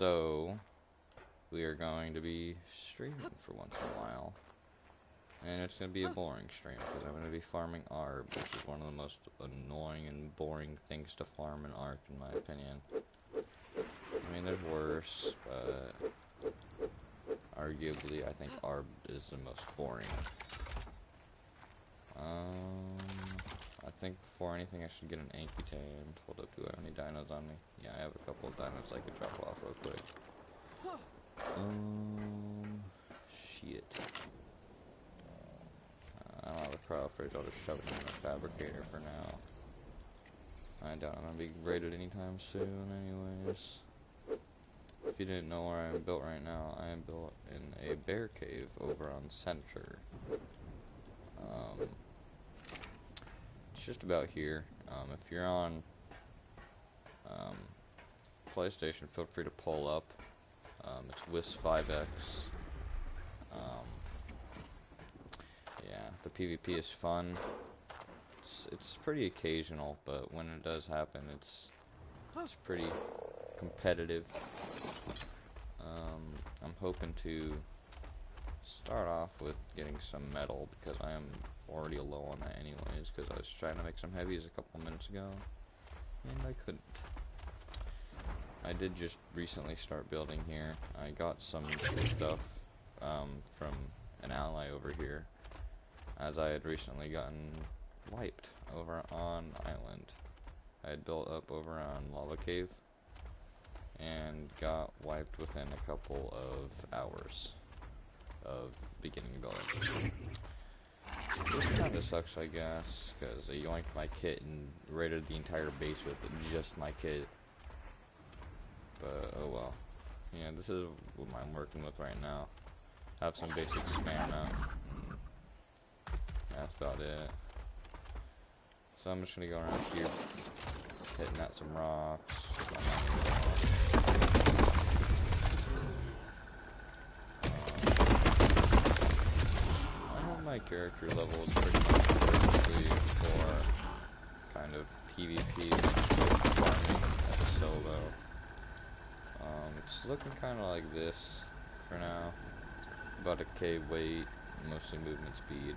So, we are going to be streaming for once in a while. And it's going to be a boring stream, because I'm going to be farming ARB, which is one of the most annoying and boring things to farm in ARK, in my opinion. I mean, there's worse, but arguably, I think ARB is the most boring. I think before anything I should get an Anki tamed. Hold up, do I have any dinos on me? Yeah, I have a couple of dinos I could drop off real quick. Shit. I don't have a cryo fridge, I'll just shove it in the fabricator for now. I doubt I'm gonna be raided anytime soon anyways. If you didn't know where I am built right now, I am built in a bear cave over on Center. It's just about here. If you're on PlayStation, feel free to pull up. It's WIS5X. Yeah, the PvP is fun. It's pretty occasional, but when it does happen, it's pretty competitive. I'm hoping to start off with getting some metal, because I am already low on that anyways, because I was trying to make some heavies a couple minutes ago, and I couldn't. I did just recently start building here. I got some stuff from an ally over here, as I had recently gotten wiped over on Island. I had built up over on Lava Cave, and got wiped within a couple of hours of beginning building. This kinda sucks, I guess, because they yoinked my kit and raided the entire base with just my kit. But, oh well. Yeah, this is what I'm working with right now. I have some basic spam out. That's about it. So I'm just gonna go around here, hitting at some rocks. My character level is pretty much perfectly for kind of PvP farming as solo. It's looking kind of like this for now. About a K weight, mostly movement speed.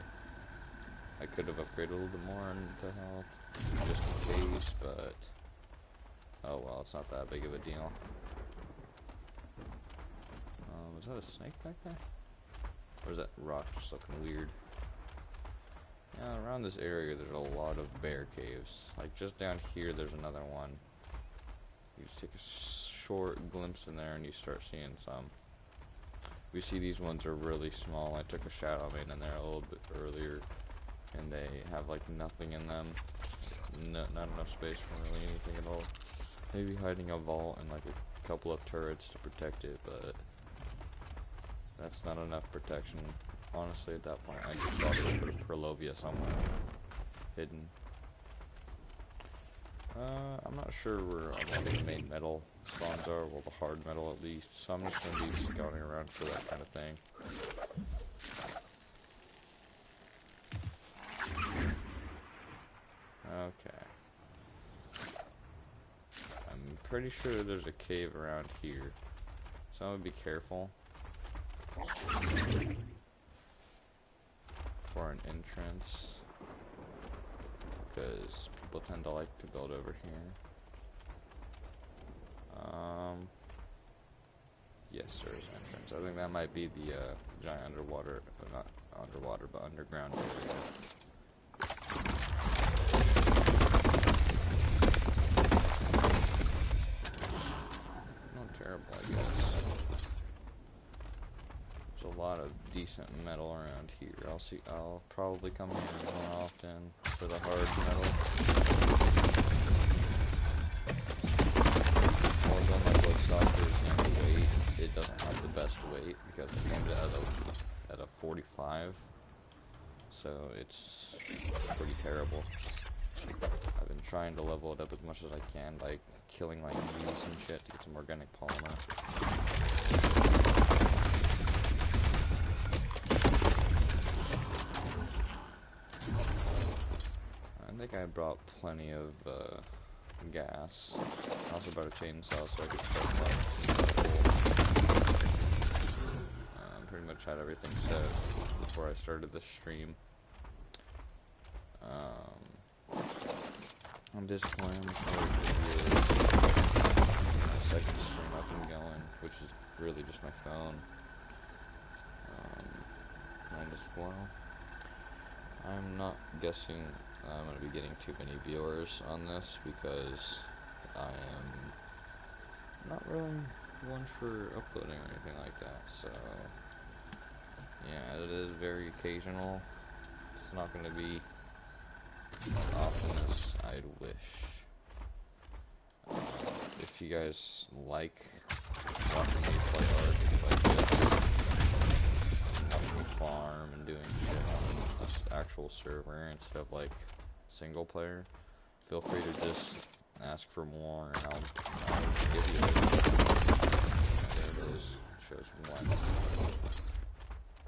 I could have upgraded a little bit more into health, just in case, but oh well, it's not that big of a deal. Is that a snake back there? Or is that rock just looking weird? Yeah, around this area there's a lot of bear caves. Like just down here there's another one. You just take a short glimpse in there and you start seeing some. We see these ones are really small. I took a shadow main in there a little bit earlier, and they have like nothing in them. Not enough space for really anything at all. Maybe hiding a vault and like a couple of turrets to protect it, but that's not enough protection. Honestly, at that point, I just thought I would put a Perlovia somewhere hidden. I'm not sure where all the main metal spawns are, well, the hard metal at least, so I'm just going to be scouting around for that kind of thing. Okay. I'm pretty sure there's a cave around here, so I'm going to be careful for an entrance, because people tend to like to build over here. Yes, there is an entrance. I think that might be the giant underwater, not underwater, but underground area. Not terrible, I guess. There's a lot of decent metal around here. I'll probably come here more often for the hard metal. Although my Bloodstocker is named weight, it doesn't have the best weight because it named it at a 45. So it's pretty terrible. I've been trying to level it up as much as I can by killing like bees and shit to get some organic polymer. I think I brought plenty of gas. I also brought a chainsaw so I could start farming some everything set before I started the stream. I'm disappointed. I'm sure my second stream up and going, which is really just my phone. And as well, I'm not guessing I'm going to be getting too many viewers on this because I am not really one for uploading or anything like that, so yeah, it is very occasional. It's not going to be as often as I'd wish. If you guys like watching me play art like this, watching me farm and doing shit on this actual server instead of like single player, feel free to just ask for more and I'll give you it. There it is. It shows one.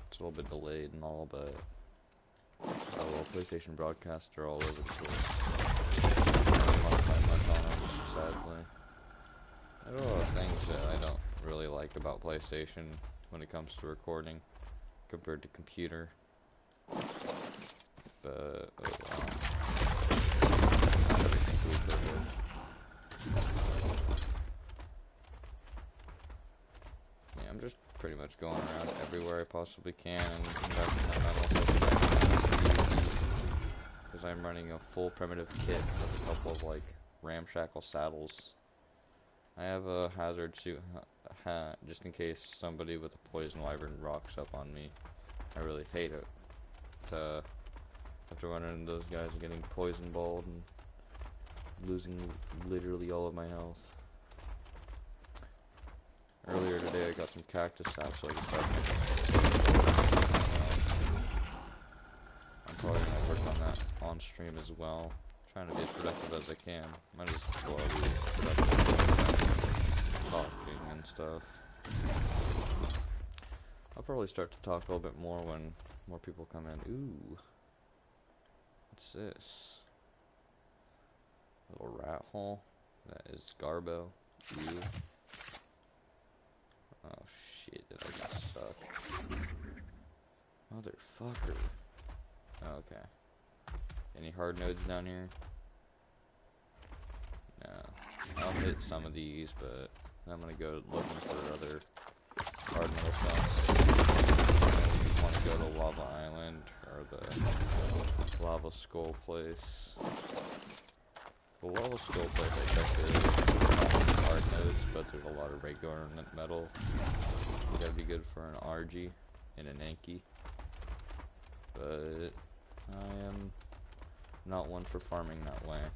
It's a little bit delayed and all, but well, PlayStation broadcasts are all over the place. I don't want to play much on them, sadly. There are a lot of things that I don't really like about PlayStation when it comes to recording compared to computer. But, oh wow. Not everything can be perfect. Yeah, I'm just pretty much going around everywhere I possibly can and conducting my mental because I'm running a full primitive kit with a couple of like ramshackle saddles. I have a hazard suit just in case somebody with a poison wyvern rocks up on me. I really hate it to have to run into those guys and getting poison balled and losing literally all of my health. Earlier today I got some cactus saps so I can start making some. I'm probably going to work on that on stream as well. Trying to be as productive as I can. Might as well be productive talking and stuff. I'll probably start to talk a little bit more when more people come in. Ooh. What's this? Little rat hole. That is Garbo. Ooh. Oh shit, did I get stuck? Motherfucker. Okay. Any hard nodes down here? No. I'll hit some of these, but I'm gonna go looking for other hard node spots. I want to go to Lava Island or the Lava Skull place. The Lava Skull place I checked is hard nodes, but there's a lot of regular metal. That'd be good for an RG and an Anki. But I am not one for farming that way.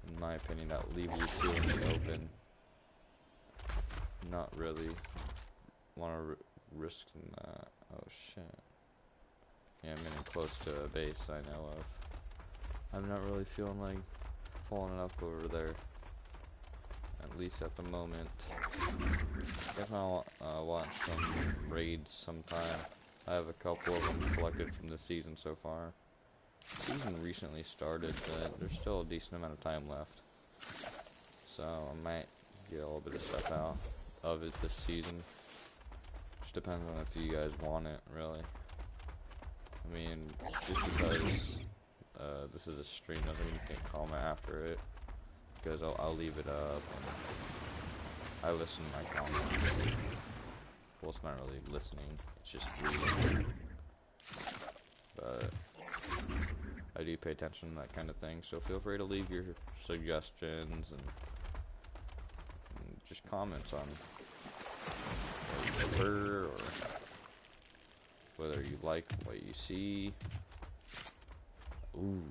In my opinion, that leaves you two in the open. Not really want to risk that. Oh shit. Yeah, I'm getting close to a base I know of. I'm not really feeling like falling up over there. At least at the moment. Guess I'll watch some raids sometime. I have a couple of them collected from the season so far. The season recently started, but there's still a decent amount of time left. So I might get a little bit of stuff out of it this season. Just depends on if you guys want it, really. I mean, just because this is a stream doesn't mean you can't comment after it. Because I'll leave it up and I listen to my comments. Well, it's not really listening, it's just reading. But I do pay attention to that kind of thing, so feel free to leave your suggestions and just comments on what you prefer or whether you like what you see. Ooh,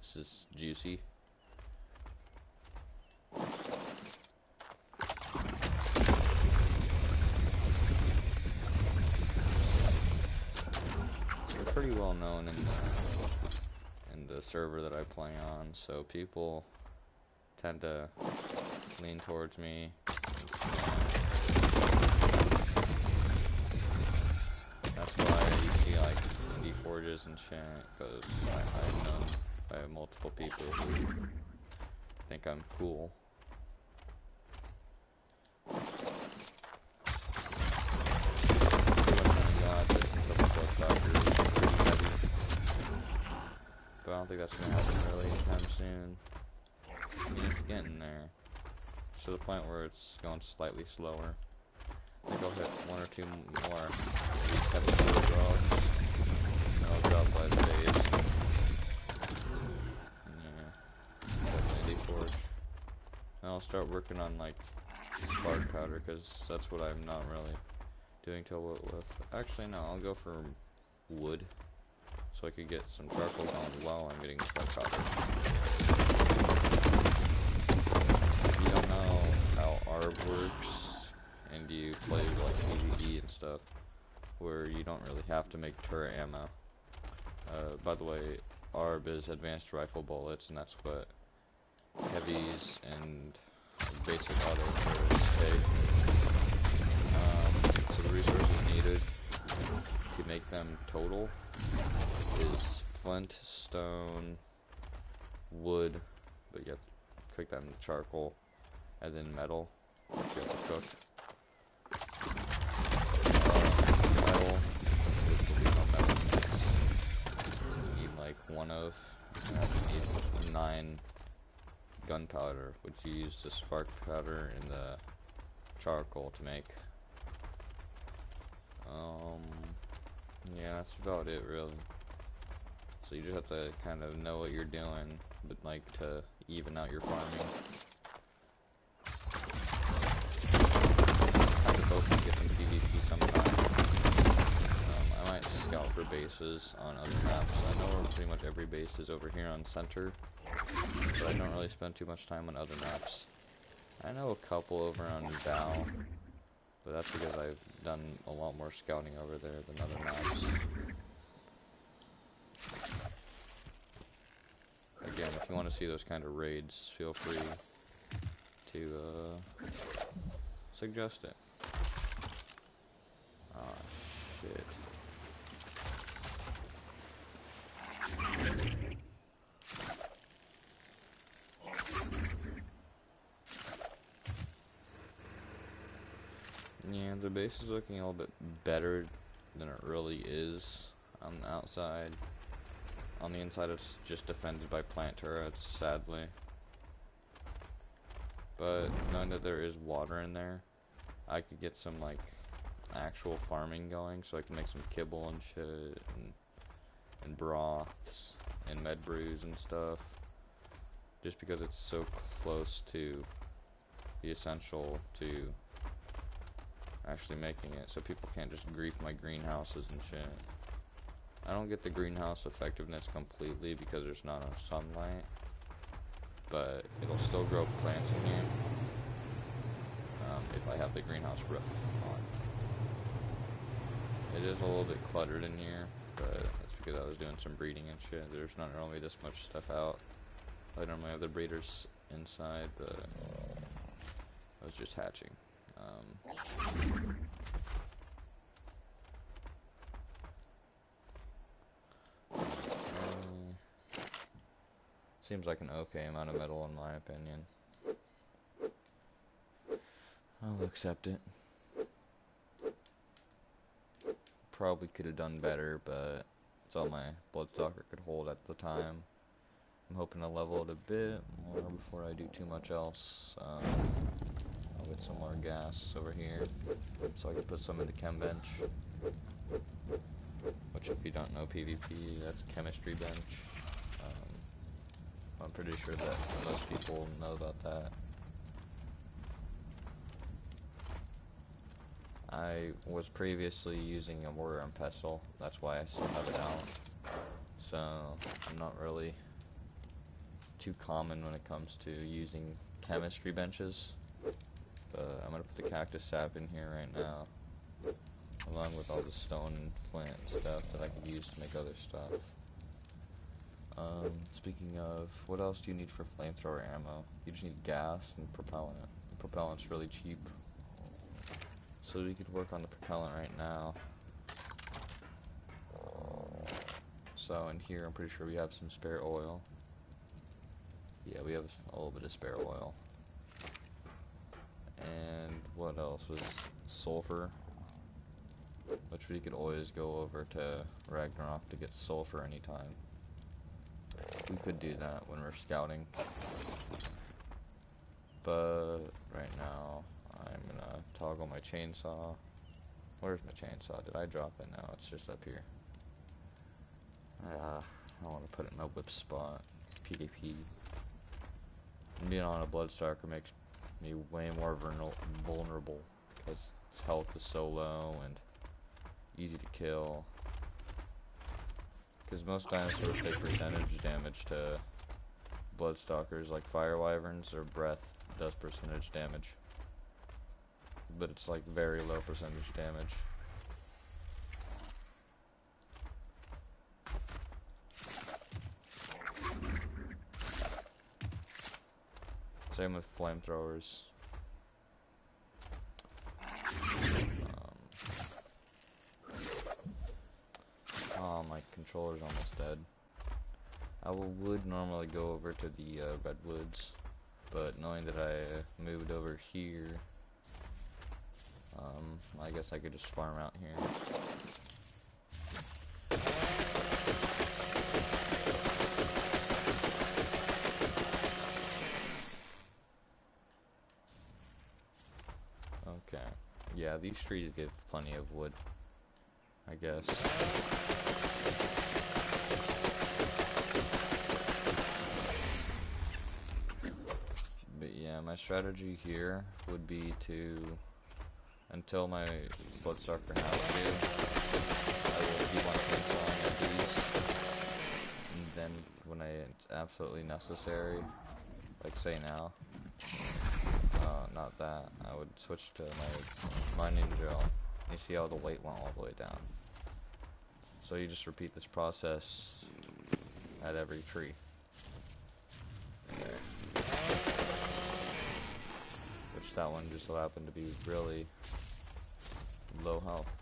this is juicy. They're pretty well known in the server that I play on, so people tend to lean towards me. That's why you see like indie forges and shit, because I'm known by multiple people who think I'm cool. soon. I mean, it's getting there. To the point where it's going slightly slower. I think I'll hit 1 or 2 more of these heavy metal drops. And I'll drop by the base. Yeah. Definitely forge. And I'll start working on like spark powder, because that's what I'm not really doing too well with. Actually, no, I'll go for wood, so I could get some charcoal going while I'm getting spark powder. If you don't know how ARB works, and you play like PvE and stuff, where you don't really have to make turret ammo. By the way, ARB is advanced rifle bullets, and that's what heavies and basic auto turrets take. So the resources needed to make them total is flint, stone, wood, but you have to cook that in charcoal, and then metal, which you have to cook. Metal, which will become metal mix. You need like 1 of, and you need 9 gunpowder, which you use the spark powder and the charcoal to make. Yeah, that's about it really. So you just have to kind of know what you're doing, but like to even out your farming. Have to both get some PvP sometime. I might scout for bases on other maps. I know pretty much every base is over here on center, but I don't really spend too much time on other maps. I know a couple over on Dow, but that's because I've done a lot more scouting over there than other maps. Again, if you want to see those kind of raids, feel free to suggest it. Ah, shit. Yeah, the base is looking a little bit better than it really is on the outside. On the inside, it's just defended by plant turrets, sadly. But knowing that there is water in there, I could get some like actual farming going, so I can make some kibble and shit, and broths and med brews and stuff. Just because it's so close to the essential to actually making it, so people can't just grief my greenhouses and shit. I don't get the greenhouse effectiveness completely because there's not enough sunlight, but it'll still grow plants in here if I have the greenhouse roof on. It is a little bit cluttered in here, but that's because I was doing some breeding and shit. There's not normally this much stuff out. I normally have the breeders inside, but I was just hatching. Seems like an okay amount of metal in my opinion. I'll accept it. Probably could have done better, but it's all my bloodstalker could hold at the time. I'm hoping to level it a bit more before I do too much else. I'll get some more gas over here, so I can put some in the chem bench. Which, if you don't know PvP, that's chemistry bench. I'm pretty sure that most people know about that. I was previously using a mortar and pestle, that's why I still have it out. So, I'm not really too common when it comes to using chemistry benches. But I'm gonna put the cactus sap in here right now, along with all the stone and flint and stuff that I could use to make other stuff. Speaking of, what else do you need for flamethrower ammo? You just need gas and propellant. Propellant's really cheap. So we could work on the propellant right now. So in here, I'm pretty sure we have some spare oil. Yeah, we have a little bit of spare oil. And what else was sulfur, which we could always go over to Ragnarok to get sulfur anytime. We could do that when we're scouting. But right now, I'm gonna toggle my chainsaw. Where's my chainsaw? Did I drop it? No, it's just up here. I want to put it in a whip spot. PvP. Being on a Bloodstalker makes me way more vulnerable because its health is so low and easy to kill. Because most dinosaurs take percentage damage to Bloodstalkers, like Fire Wyverns, or breath does percentage damage. But it's like very low percentage damage. Same with flamethrowers. Oh, my controller's almost dead. I would normally go over to the redwoods, but knowing that I moved over here, I guess I could just farm out here. Okay. Yeah, these trees give plenty of wood, I guess. But yeah, my strategy here would be to, until my Bloodstalker has to, I will keep on chainsawing at these, and then when it's absolutely necessary, like say now, not that, I would switch to my mining drill. You see how the weight went all the way down. So you just repeat this process at every tree. There. Which that one just so happened to be really low health.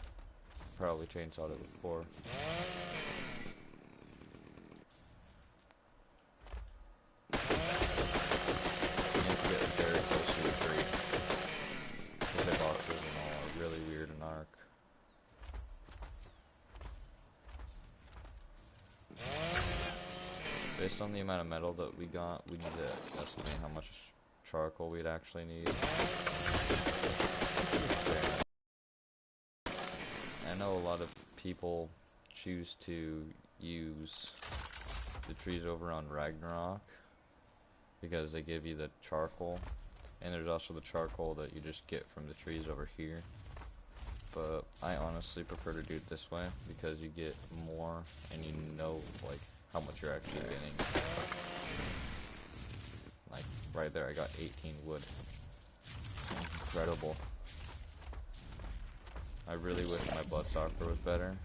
Probably chainsawed it before. Based on the amount of metal that we got, we need to estimate how much charcoal we'd actually need. I know a lot of people choose to use the trees over on Ragnarok because they give you the charcoal, and there's also the charcoal that you just get from the trees over here. But I honestly prefer to do it this way because you get more and you know like how much you're actually getting. Like right there I got 18 wood. Incredible. I really wish my Bloodstalker was better.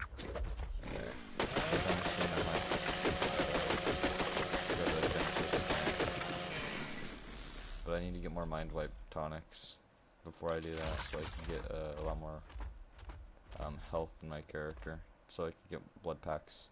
But I need to get more mind wipe tonics before I do that so I can get a lot more health in my character so I can get blood packs.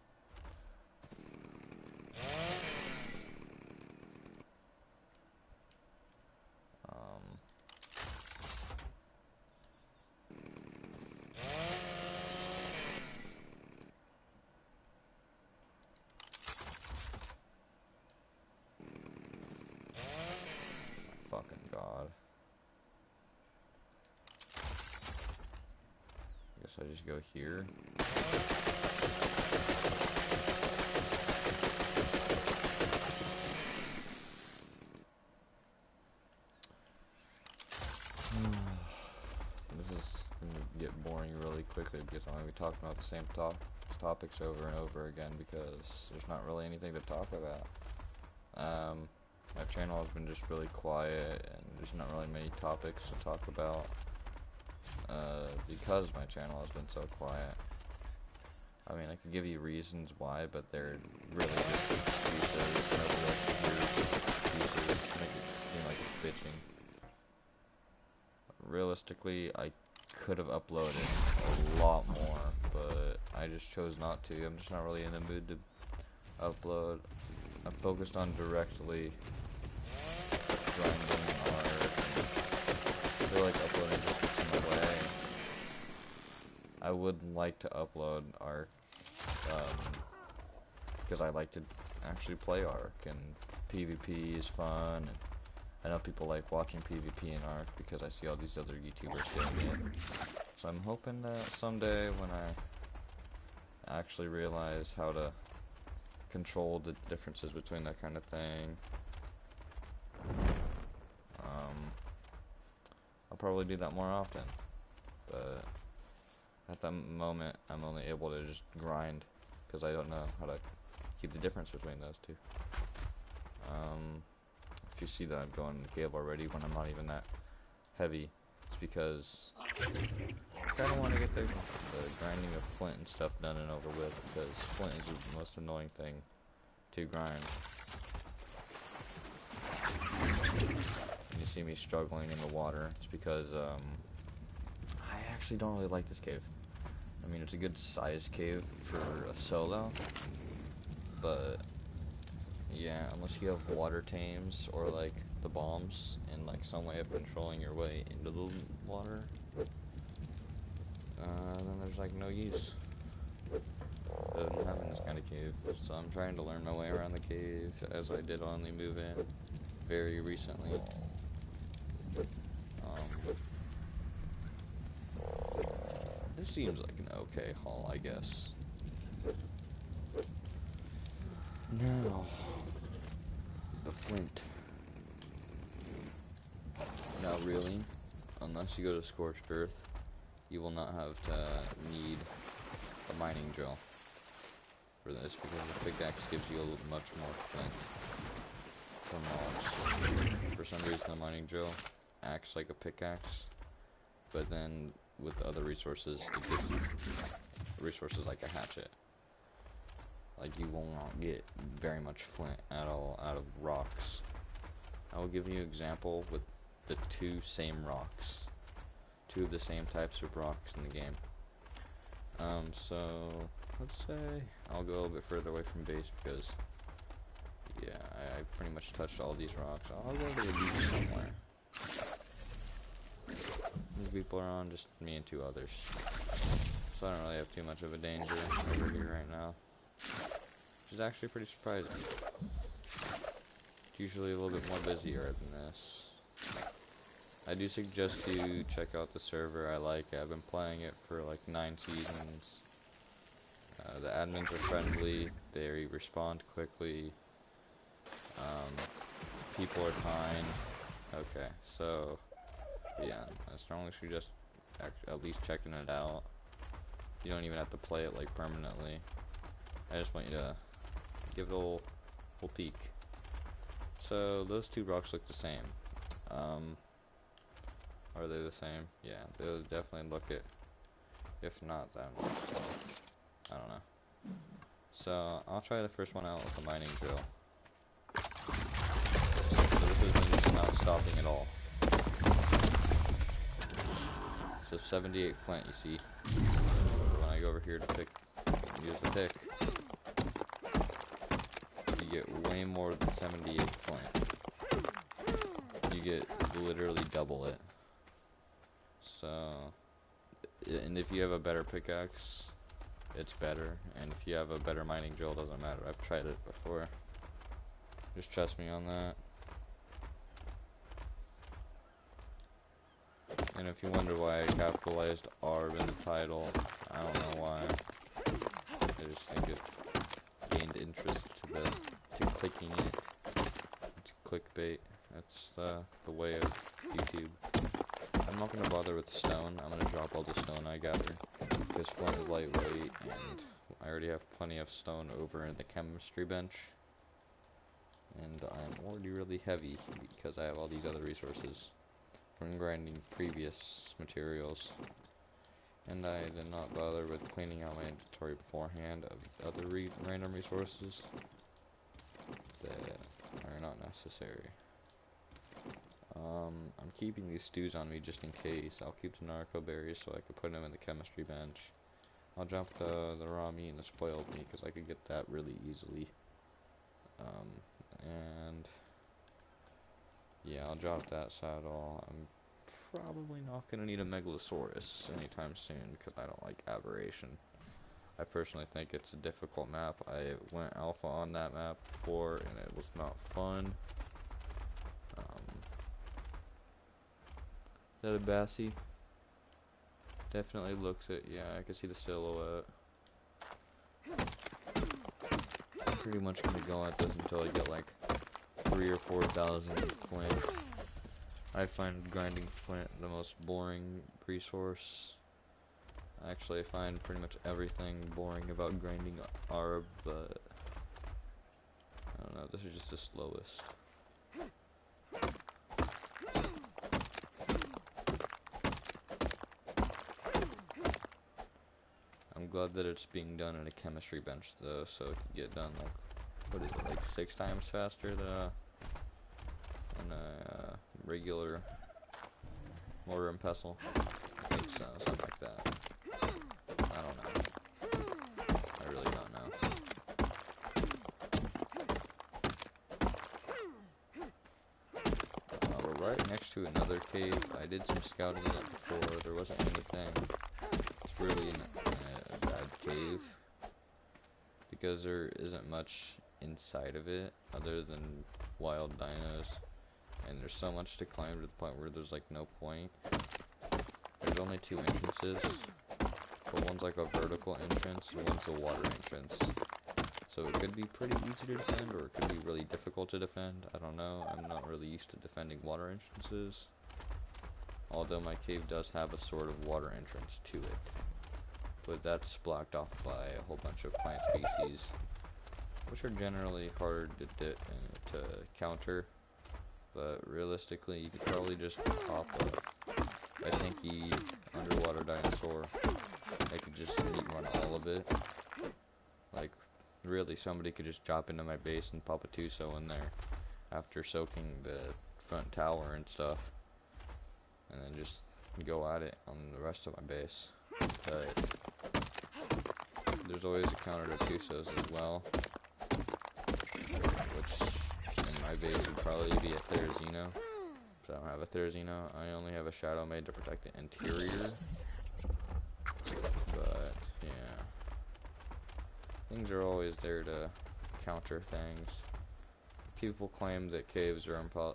Fucking God. Guess I just go here. This is going to get boring really quickly because I'm going to be talking about the same topics over and over again because there's not really anything to talk about. My channel has been just really quiet and there's not really many topics to talk about because my channel has been so quiet. I mean, I could give you reasons why, but they're really just excuses. Nobody likes to hear excuses, make it seem like it's bitching. Realistically, I could have uploaded a lot more, but I just chose not to. I'm just not really in the mood to upload. I'm focused on directly grinding art. I feel like uploading just gets in the way. I would like to upload art because I like to actually play Ark, and PvP is fun, and I know people like watching PvP in Ark because I see all these other YouTubers doing it. So I'm hoping that someday when I actually realize how to control the differences between that kind of thing, I'll probably do that more often. But at the moment, I'm only able to just grind because I don't know how to keep the difference between those two. If you see that I'm going Gale already when I'm not even that heavy, it's because I kind of want to get the grinding of flint and stuff done and over with, because flint is the most annoying thing to grind. And you see me struggling in the water, it's because I actually don't really like this cave. I mean, it's a good size cave for a solo, but yeah, unless you have water tames or like the bombs and like some way of controlling your way into the water, then there's like no use of having this kind of cave. So I'm trying to learn my way around the cave, as I did only move in very recently. This seems like an okay haul, I guess. Now, the flint. Now really, unless you go to Scorched Earth, you will not have to need a mining drill for this, because the pickaxe gives you much more flint from logs. For some reason the mining drill acts like a pickaxe, but then with other resources it gives you resources like a hatchet. Like, you will not get very much flint at all out of rocks. I will give you an example with the two same rocks. Two of the same types of rocks in the game. So let's say I'll go a little bit further away from base because, yeah, I pretty much touched all these rocks. I'll go to the beach somewhere. These people are on, just me and two others. So I don't really have too much of a danger over here right now, which is actually pretty surprising. It's usually a little bit more busier than this. I do suggest you check out the server. I like it. I've been playing it for like 9 seasons. The admins are friendly. They respond quickly. People are kind. Okay, so yeah, I strongly suggest at least checking it out. You don't even have to play it like permanently. I just want you to give it a little peek. So those two rocks look the same. Are they the same? Yeah, they'll definitely look it. If not, then I don't know. So I'll try the first one out with the mining drill. So this has been just not stopping at all. So 78 flint, you see. When I go over here to use the pick, you get way more than 78 flint. You get literally double it. So, and if you have a better pickaxe, it's better. And if you have a better mining drill, it doesn't matter. I've tried it before. Just trust me on that. And if you wonder why I capitalized ARB in the title, I don't know why. I just think it gained interest to clicking it. It's clickbait. That's the way of YouTube. I'm not going to bother with stone. I'm going to drop all the stone I gather, because flint is lightweight, and I already have plenty of stone over in the chemistry bench. And I'm already really heavy because I have all these other resources from grinding previous materials. And I did not bother with cleaning out my inventory beforehand of other random resources that are not necessary. I'm keeping these stews on me just in case. I'll keep the narco berries so I can put them in the chemistry bench. I'll drop the raw meat and the spoiled meat because I could get that really easily. And yeah, I'll drop that saddle. I'm probably not going to need a Megalosaurus anytime soon because I don't like aberration. I personally think it's a difficult map. I went alpha on that map before, and it was not fun. Is that a Bassie? Definitely looks it. Yeah, I can see the silhouette. I'm pretty much gonna go at this until I get like 3,000 or 4,000 flint. I find grinding flint the most boring resource. Actually, I find pretty much everything boring about grinding ARB, but I don't know, this is just the slowest. I'm glad that it's being done in a chemistry bench though, so it can get done like, what is it, like 6 times faster than a regular mortar and pestle. I think so, something like that. I don't know. I really don't know. We're right next to another cave. I did some scouting in it before. There wasn't anything. It's really in a bad cave because there isn't much inside of it other than wild dinos, and there's so much to climb to the point where there's like no point. There's only 2 entrances, but one's like a vertical entrance and one's a water entrance. So it could be pretty easy to defend, or it could be really difficult to defend. I don't know. I'm not really used to defending water entrances. Although my cave does have a sort of water entrance to it. But that's blocked off by a whole bunch of plant species, which are generally hard to counter. But realistically, you could probably just pop a tanky underwater dinosaur. I could just meat run all of it. Like, really, somebody could just drop into my base and pop a Tuso in there after soaking the front tower and stuff, and then just go at it on the rest of my base. But there's always a counter to Tusos as well, which in my base would probably be a Therizino. So I don't have a Therizino. I only have a Shadow made to protect the interior. But yeah, things are always there to counter things. People claim that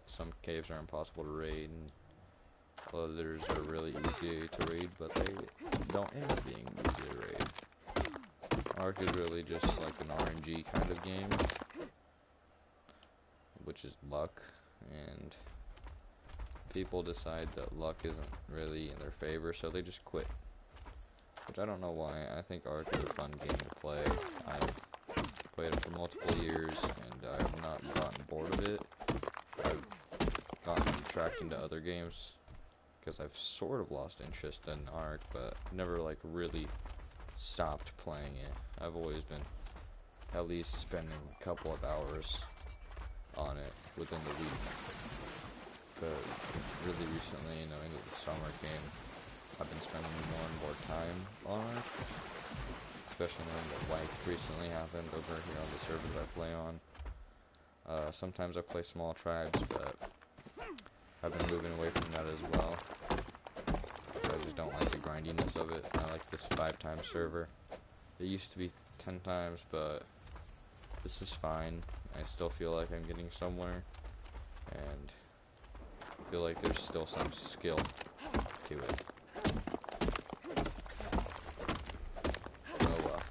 some caves are impossible to raid, and others are really easy to raid, but they don't end up being easy to raid. Ark is really just like an RNG kind of game, which is luck, and people decide that luck isn't really in their favor, so they just quit. Which I don't know why. I think Ark is a fun game to play. I've played it for multiple years, and I have not gotten bored of it. I've gotten tracked into other games, because I've sort of lost interest in Ark, but never like really stopped playing it. I've always been at least spending a couple of hours on it within the week. But really recently, knowing that the summer came, I've been spending more and more time on it, especially knowing that White recently happened over here on the servers I play on. Sometimes I play small tribes, but I've been moving away from that as well. I just don't like the grindiness of it. I like this 5-time server. It used to be 10 times, but this is fine. I still feel like I'm getting somewhere, and I feel like there's still some skill to it. Oh well.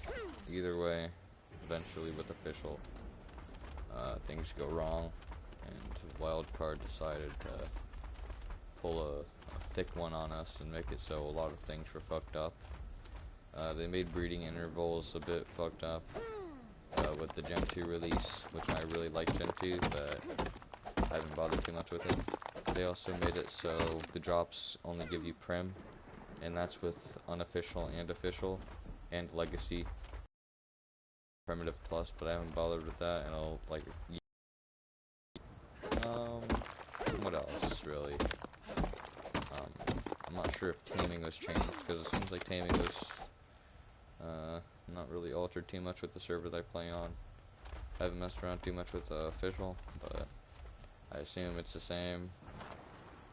Either way, eventually with official, things go wrong, and Wildcard decided to pull a thick one on us and make it so a lot of things were fucked up. They made breeding intervals a bit fucked up with the Gen 2 release, which I really like Gen 2, but I haven't bothered too much with it. They also made it so the drops only give you Prim, and that's with unofficial and official, and Legacy, Primitive Plus, but I haven't bothered with that, and I'll like... what else, really? I'm not sure if taming was changed, because it seems like taming was not really altered too much with the server that I play on. I haven't messed around too much with official, but I assume it's the same,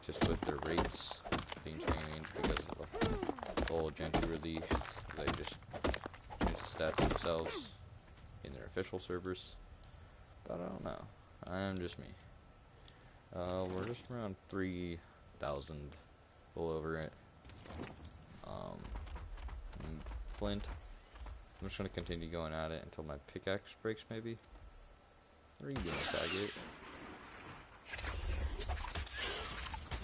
just with the rates being changed because of the whole Gen 2 release. They just changed the stats themselves in their official servers, but I don't know. I'm just me. We're just around 3,000 all over it. Flint. I'm just gonna continue going at it until my pickaxe breaks, maybe. Or you can faggot.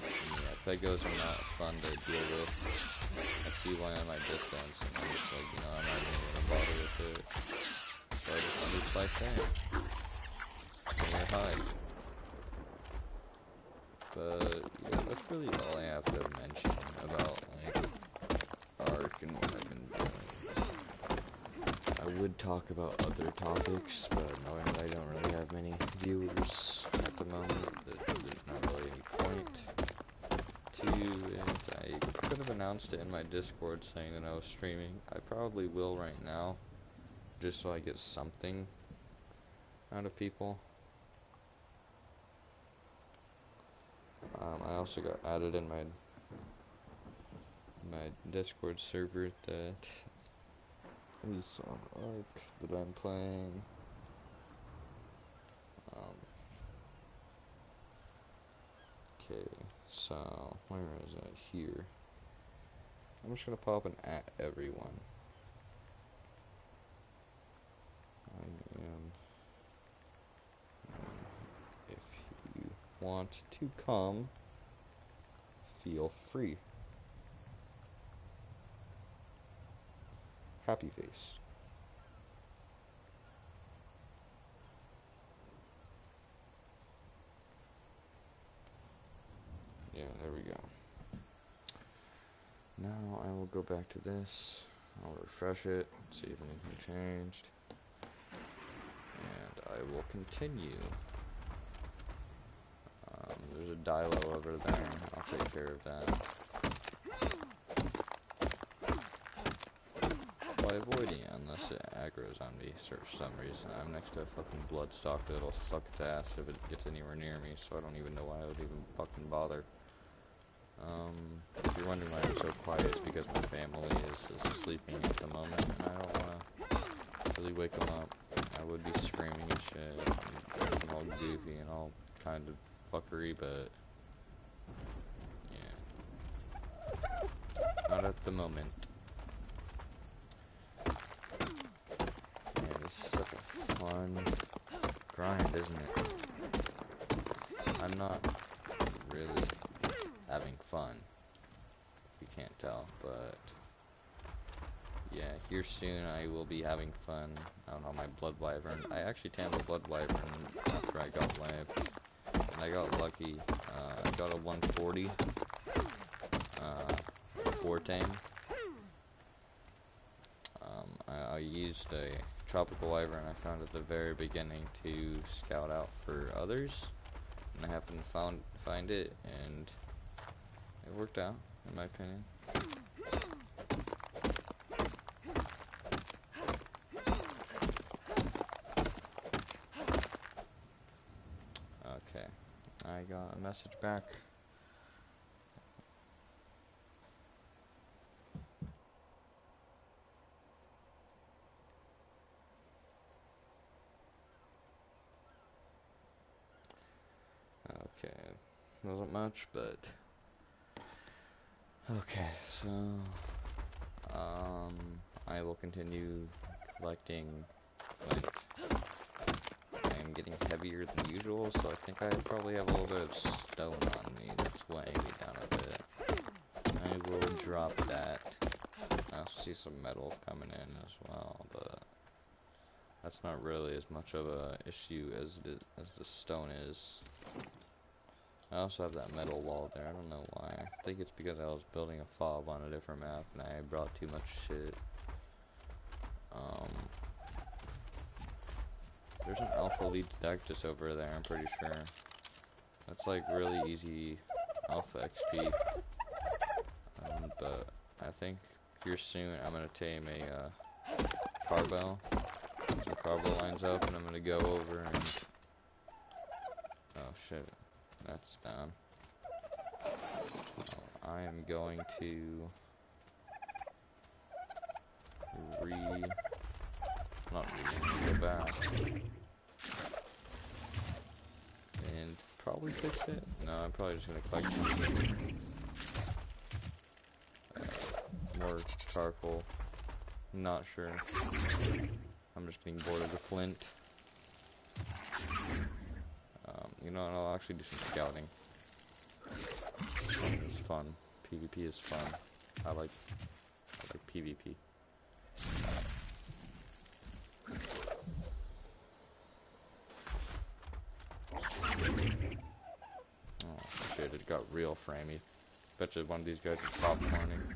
Yeah, pegos are not fun to deal with. I see why on my distance, and I'm just like, you know, I'm not even gonna bother with it. So I just let it slide there. And they hide. But yeah, that's really all I have to mention about like Ark and what I've been doing. I would talk about other topics, but knowing that I don't really have many viewers at the moment, that there's not really any point to it. I could have announced it in my Discord saying that I was streaming. I probably will right now, just so I get something out of people. I also got added in my Discord server that is on Ark that I'm playing. Okay, so where is it? Here. I'm just gonna pop an at everyone. I am. If you want to come, feel free. Happy face. Yeah, there we go. Now I will go back to this. I'll refresh it, see if anything changed. And I will continue. There's a dilo over there. I'll take care of that. By avoiding it unless it aggroes on me for some reason. I'm next to a fucking bloodstock that'll suck its ass if it gets anywhere near me, so I don't even know why I would even fucking bother. If you're wondering why I'm so quiet, it's because my family is sleeping at the moment, and I don't want to really wake them up. I would be screaming and shit, and acting all goofy and all kind of fuckery, but yeah, not at the moment. Man, this is such a fun grind, isn't it? I'm not really having fun, if you can't tell, but yeah, here soon I will be having fun out on my blood wyvern. I actually tamed a blood wyvern after I got lamped, and I got lucky. I got a 140 before tame. I used a tropical wyvern I found at the very beginning to scout out for others, and I happened to find it, and it worked out, in my opinion. Okay, I got a message back. Okay, wasn't much, but okay, so I will continue collecting flint. I am getting heavier than usual, so I think I probably have a little bit of stone on me that's weighing me down a bit. I will drop that. I also see some metal coming in as well, but that's not really as much of a issue as the stone is. I also have that metal wall there. I don't know why. I think it's because I was building a fob on a different map and I brought too much shit. There's an alpha lead detectus over there, I'm pretty sure. That's like really easy alpha XP. But I think here soon I'm gonna tame a carbo. Some carbo lines up, and I'm gonna go over and oh shit, that's down. I am going to half. And probably fix it? No, I'm probably just gonna collect some more charcoal. Not sure. I'm just getting bored of the flint. You know what, I'll actually do some scouting. It's fun. PvP is fun. I like PvP. Oh shit, it got real framey. Betcha one of these guys is popcorning.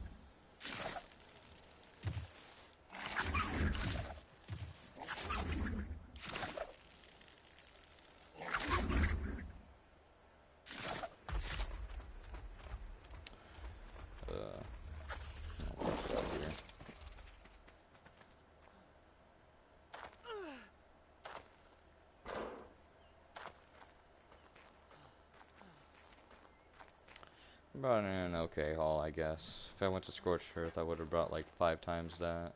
Brought in an okay haul, I guess. If I went to Scorched Earth, I would have brought like 5 times that.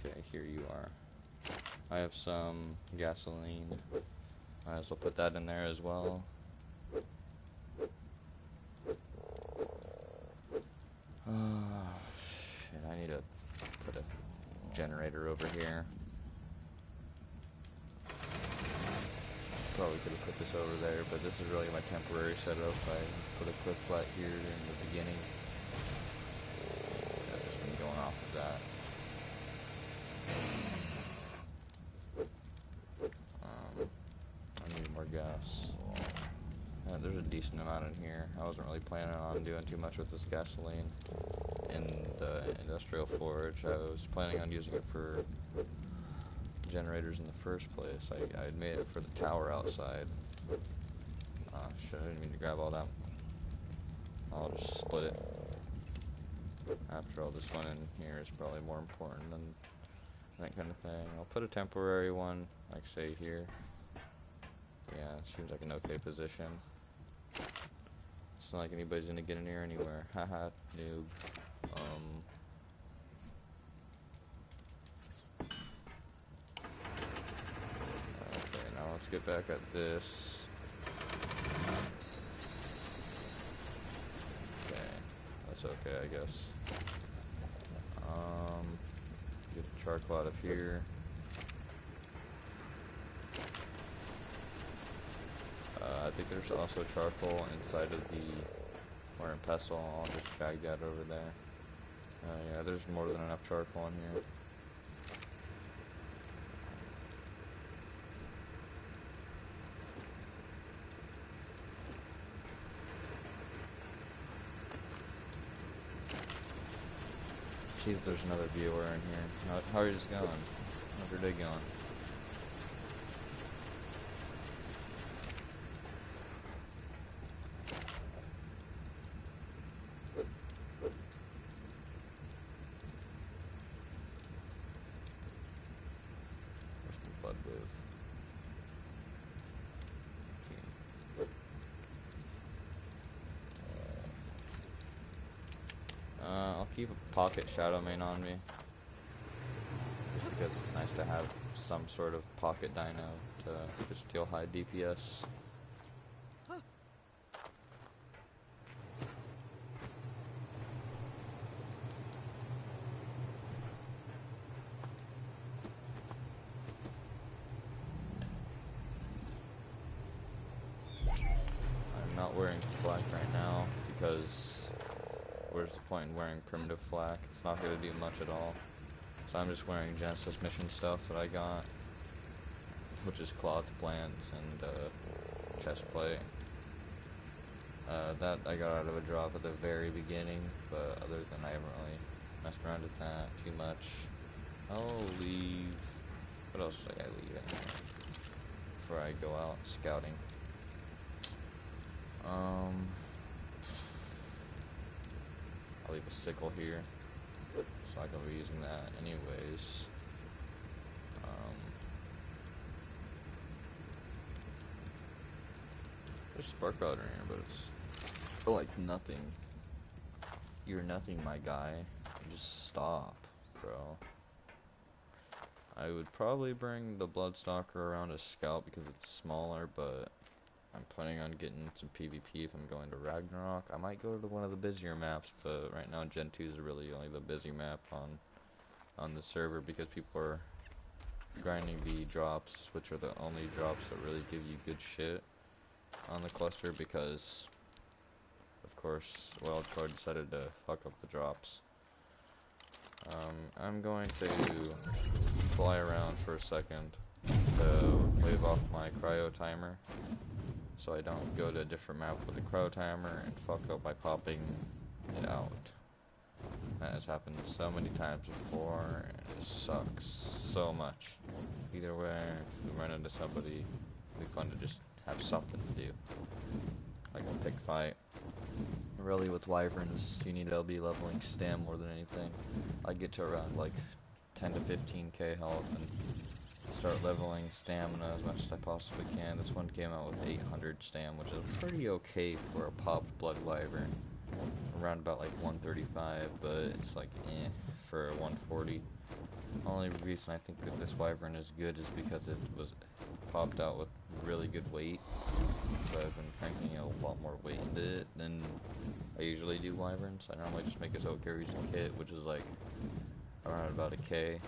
Okay, here you are. I have some gasoline. Might as well put that in there as well. Shit, I need to put a generator over here. Probably could have put this over there, but this is really my temporary setup. I put a cliff flat here in the beginning. Yeah, just been going off of that. I need more gas. There's a decent amount in here. I wasn't really planning on doing too much with this gasoline in the industrial forge. I was planning on using it for generators in the first place. I had made it for the tower outside. Shit, I didn't mean to grab all that. I'll just split it. After all, this one in here is probably more important than that kind of thing. I'll put a temporary one, like say here. Yeah, it seems like an okay position. It's not like anybody's gonna get in here anywhere. Haha, noob. Okay, now let's get back at this. Okay, that's okay, I guess. Get a charcoal out of here. I think there's also charcoal inside of the or in pestle. I'll just drag that over there. Yeah, there's more than enough charcoal in here. Jeez, there's another viewer in here. How are you just going? How's your day going? Where's the blood wave? I'll keep a pocket shadow main on me, just because it's nice to have some sort of pocket dino to just deal high DPS. I'm not wearing flak right now because where's the point in wearing primitive flak? It's not going to do much at all. So I'm just wearing Genesis mission stuff that I got, which is cloth plants and chest plate. That I got out of a drop at the very beginning, but other than I haven't really messed around with that too much. I'll leave. What else did I leave in here before I go out scouting? I'll leave a sickle here, so I can be using that anyways. There's spark powder in here, but it's like nothing. You're nothing, my guy. Just stop, bro. I would probably bring the Bloodstalker around as scout because it's smaller, but I'm planning on getting some PvP if I'm going to Ragnarok. I might go to one of the busier maps, but right now Gen 2 is really only the busy map on the server because people are grinding the drops, which are the only drops that really give you good shit on the cluster because, of course, Wildcard decided to fuck up the drops. I'm going to fly around for a second to wave off my cryo timer so I don't go to a different map with a cryo timer and fuck up by popping it out. That has happened so many times before and it sucks so much. Either way, if we run into somebody, it'll be fun to just have something to do. Like a pick fight. Really with wyverns, you need to be leveling stam more than anything. I get to around like 10 to 15k health and start leveling stamina as much as I possibly can. This one came out with 800 stam, which is pretty okay for a popped blood wyvern. Around about like 135, but it's like eh for 140. Only reason I think that this wyvern is good is because it was popped out with really good weight. So I've been cranking a lot more weight into it than I usually do wyverns. I normally just make a soul carries a kit, which is like around about a K.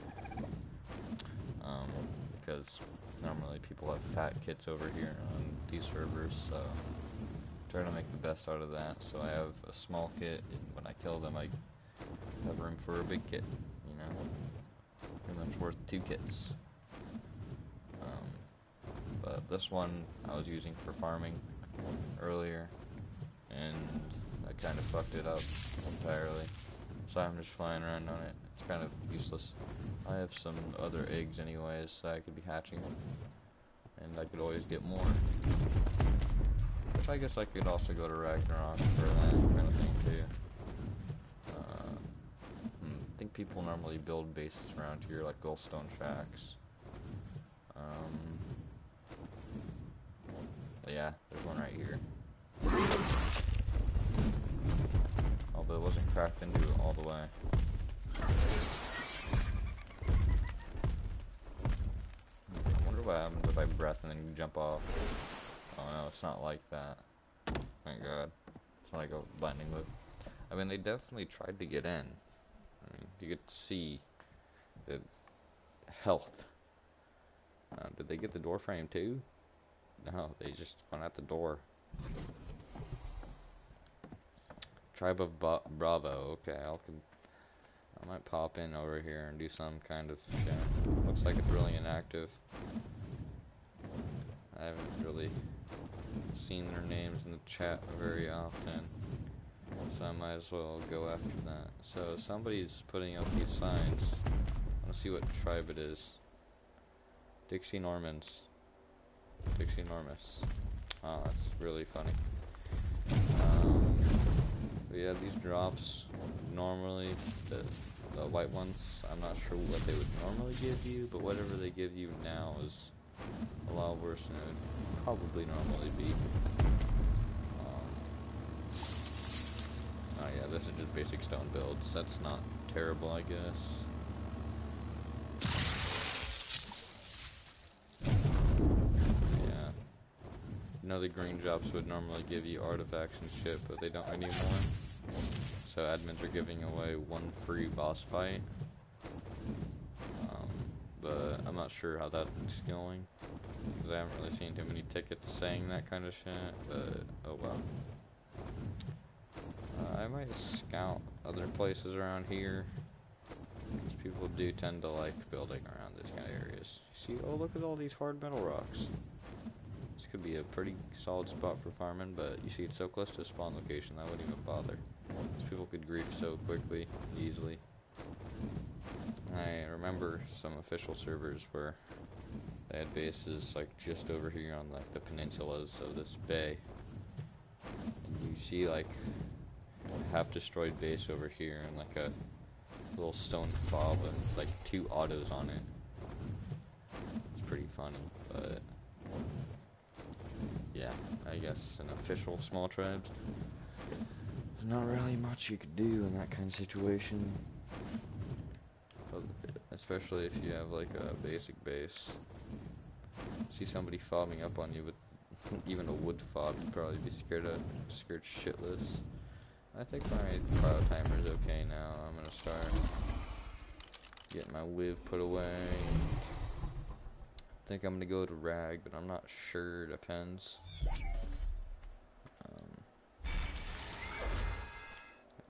Because normally people have fat kits over here on these servers, so try to make the best out of that. So I have a small kit, and when I kill them, I have room for a big kit. You know, pretty much worth 2 kits. But this one I was using for farming earlier, and I kind of fucked it up entirely. So I'm just flying around on it. It's kind of useless. I have some other eggs anyways, so I could be hatching, and I could always get more. Which I guess I could also go to Ragnarok for that kind of thing too. I think people normally build bases around here like Goldstone Shacks. Yeah, there's one right here. Although it wasn't cracked into it all the way. I wonder what happens if I breath and then jump off. Oh no, it's not like that. Thank God. It's not like a lightning whip. I mean, they definitely tried to get in. I mean, you could see the health. Did they get the door frame too? No, they just went out the door. Tribe of Bravo. Okay, I might pop in over here and do some kind of shit. Looks like it's really inactive. I haven't really seen their names in the chat very often, so I might as well go after that. So somebody's putting up these signs. I want to see what tribe it is. Dixie Normans. Dixie Normus. Oh, that's really funny. But yeah, these drops, normally, the white ones, I'm not sure what they would normally give you, but whatever they give you now is a lot worse than it would probably normally be. Oh yeah, this is just basic stone builds. That's not terrible, I guess. The green drops would normally give you artifacts and shit, but they don't anymore. So admins are giving away 1 free boss fight. But I'm not sure how that's going, because I haven't really seen too many tickets saying that kind of shit, but oh well. I might scout other places around here, because people do tend to like building around this kind of areas. See, oh look at all these hard metal rocks. This could be a pretty solid spot for farming, but you see it's so close to a spawn location that I wouldn't even bother. These people could grief so quickly, easily. I remember some official servers where they had bases like just over here on like the peninsulas of this bay. And you see like a half destroyed base over here and like a little stone fob with like 2 autos on it. It's pretty funny, but yeah, I guess an official small tribes. not really much you could do in that kind of situation. Especially if you have like a basic base. See somebody fobbing up on you with even a wood fob, you'd probably be scared shitless. I think my cryo timer is okay now. I'm gonna start getting my live put away. I think I'm gonna go to rag, but I'm not sure. Depends.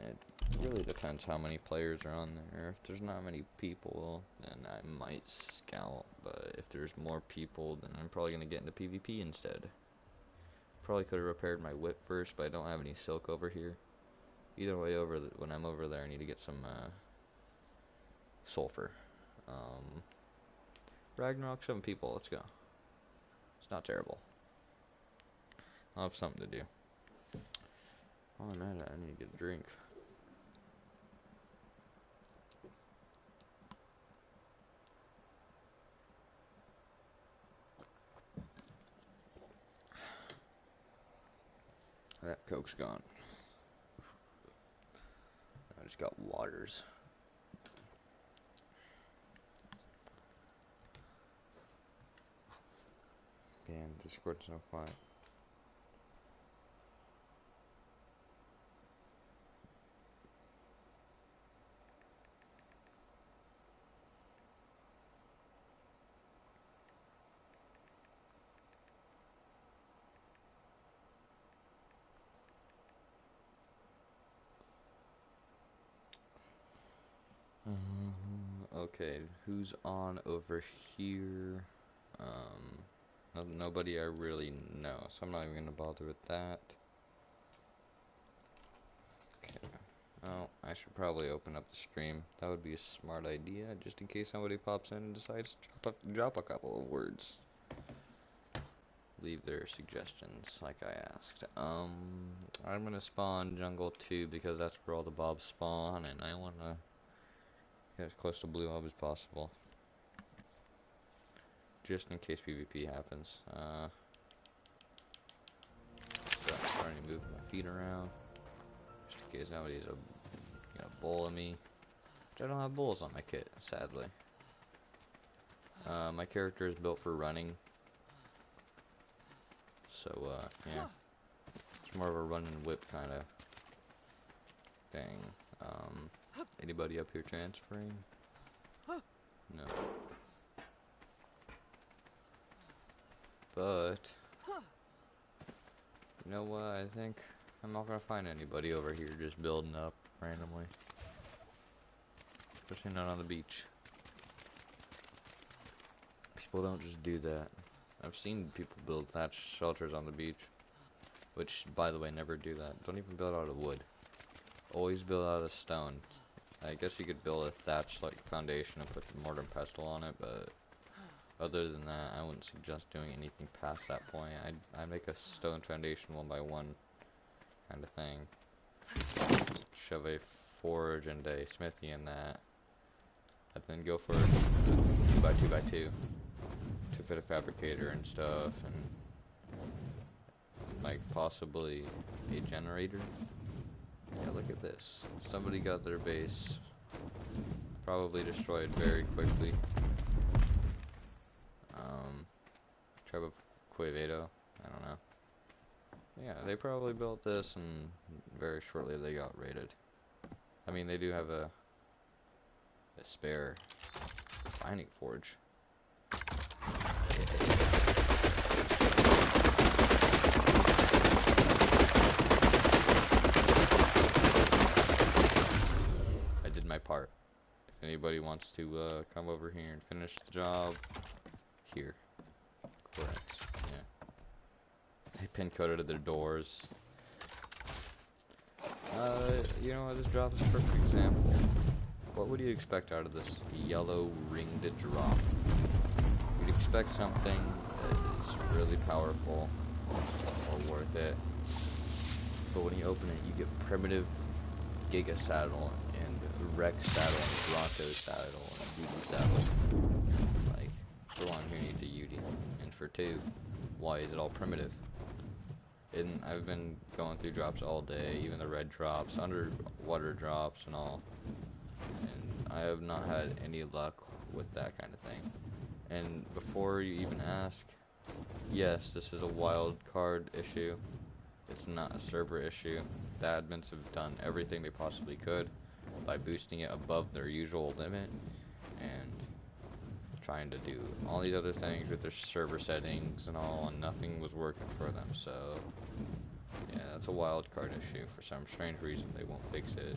It really depends how many players are on there. If there's not many people, then I might scout. But if there's more people, then I'm probably gonna get into PvP instead. Probably could have repaired my whip first, but I don't have any silk over here. Either way, when I'm over there, I need to get some sulfur. Ragnarok, 7 people. Let's go. It's not terrible. I'll have something to do. Oh, I'm at it. I need to get a drink. That Coke's gone. I just got waters. Man, Discord's so quiet. Okay, who's on over here? Nobody I really know, so I'm not even gonna bother with that. Okay. Oh, I should probably open up the stream. That would be a smart idea, just in case somebody pops in and decides to drop a couple of words. Leave their suggestions, like I asked. I'm gonna spawn jungle 2 because that's where all the mobs spawn, and I wanna get as close to blue mob as possible. Just in case PvP happens. So I'm starting to move my feet around. Just in case nobody's gonna bowl me. Which I don't have bowls on my kit, sadly. My character is built for running. So, yeah. It's more of a run and whip kind of thing. Anybody up here transferring? No. But, you know what, I think I'm not gonna find anybody over here just building up randomly. Especially not on the beach. People don't just do that. I've seen people build thatch shelters on the beach. Which, by the way, never do that. Don't even build out of wood. Always build out of stone. I guess you could build a thatch like foundation and put mortar and pestle on it, but other than that, I wouldn't suggest doing anything past that point. I'd make a stone foundation 1 by 1 kind of thing. Shove a forge and a smithy in that. And then go for a 2 by 2 by 2 to fit a fabricator and stuff, and like possibly a generator. Yeah, look at this. Somebody got their base probably destroyed very quickly. Tribe of Quevedo, I don't know. Yeah, they probably built this and very shortly they got raided. I mean, they do have a spare refining forge. I did my part. If anybody wants to come over here and finish the job, here. Correct. Yeah. I pin coded their doors. You know what? This drop is a perfect example. What would you expect out of this yellow ringed drop? You'd expect something that is really powerful or worth it. But when you open it, you get primitive Giga Saddle and Rex Saddle and Bronco Saddle and Beauty Saddle. Like, for one, who needs a Yudi? And for two, why is it all primitive? and I've been going through drops all day, even the red drops, underwater drops and all, and I have not had any luck with that kind of thing. And before you even ask, yes, this is a wild card issue. It's not a server issue. The admins have done everything they possibly could by boosting it above their usual limit and trying to do all these other things with their server settings and all, and nothing was working for them. So yeah, that's a wild card issue. For some strange reason they won't fix it.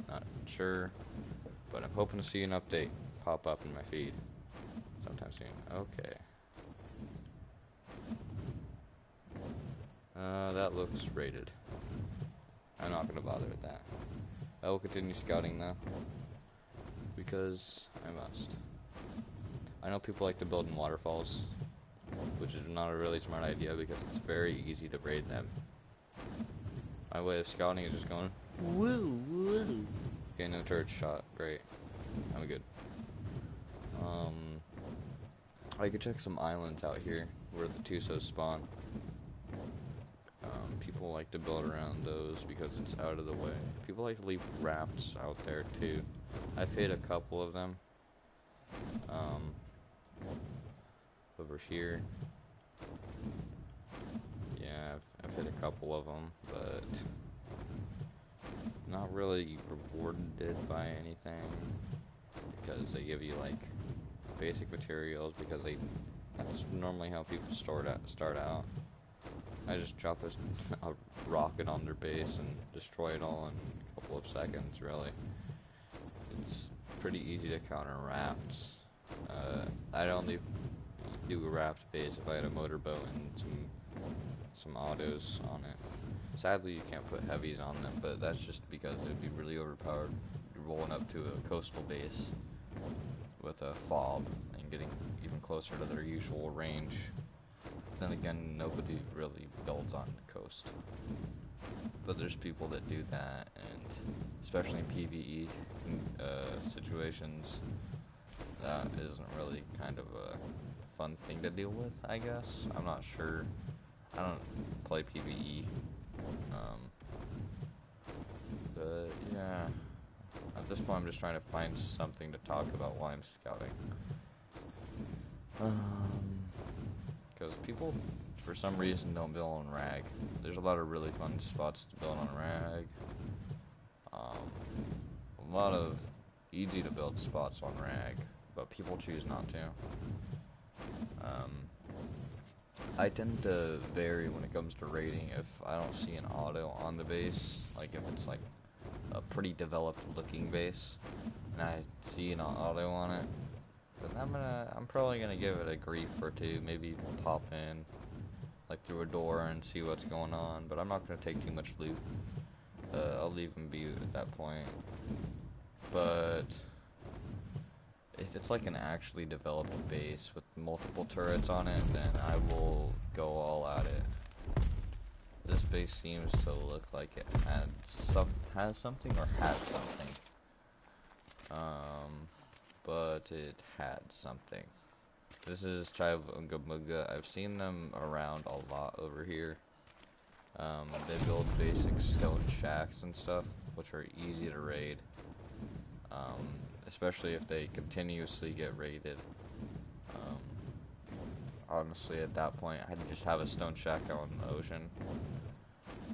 Not sure, but I'm hoping to see an update pop up in my feed sometime soon. Okay. That looks rated. I'm not gonna bother with that. I will continue scouting though, because I must. I know people like to build in waterfalls, which is not a really smart idea because it's very easy to raid them. My way of scouting is just going, woo, woo. Okay, no turret shot. Great. I'm good. I could check some islands out here where the Tusos spawn. People like to build around those because it's out of the way. People like to leave rafts out there too. I've hit a couple of them. Over here. Yeah, I've hit a couple of them, but not really rewarded by anything because they give you like basic materials because that's normally how people start out. I just drop a rocket on their base and destroy it all in a couple of seconds, really. It's pretty easy to counter rafts. I'd only do a raft base if I had a motorboat and some autos on it. Sadly, you can't put heavies on them, but that's just because it would be really overpowered rolling up to a coastal base with a fob and getting even closer to their usual range. Then again, nobody really builds on the coast. But there's people that do that, and especially in PvE situations, that isn't really kind of a fun thing to deal with, I guess. I'm not sure. I don't play PvE. But yeah, at this point I'm just trying to find something to talk about while I'm scouting. Because people, for some reason, don't build on rag. There's a lot of really fun spots to build on rag. A lot of easy to build spots on rag, but people choose not to. I tend to vary when it comes to raiding if I don't see an auto on the base, like if it's like a pretty developed looking base, and I see an auto on it, then I'm probably gonna give it a grief or two, maybe pop in, like through a door and see what's going on, but I'm not gonna take too much loot. I'll leave them be at that point. But if it's like an actually developed base with multiple turrets on it, then I will go all at it. This base seems to look like it has something or had something. But it had something. This is Tribe Unga Munga. I've seen them around a lot over here. They build basic stone shacks and stuff, which are easy to raid. Especially if they continuously get raided. Honestly, at that point, I'd just have a stone shack out in the ocean.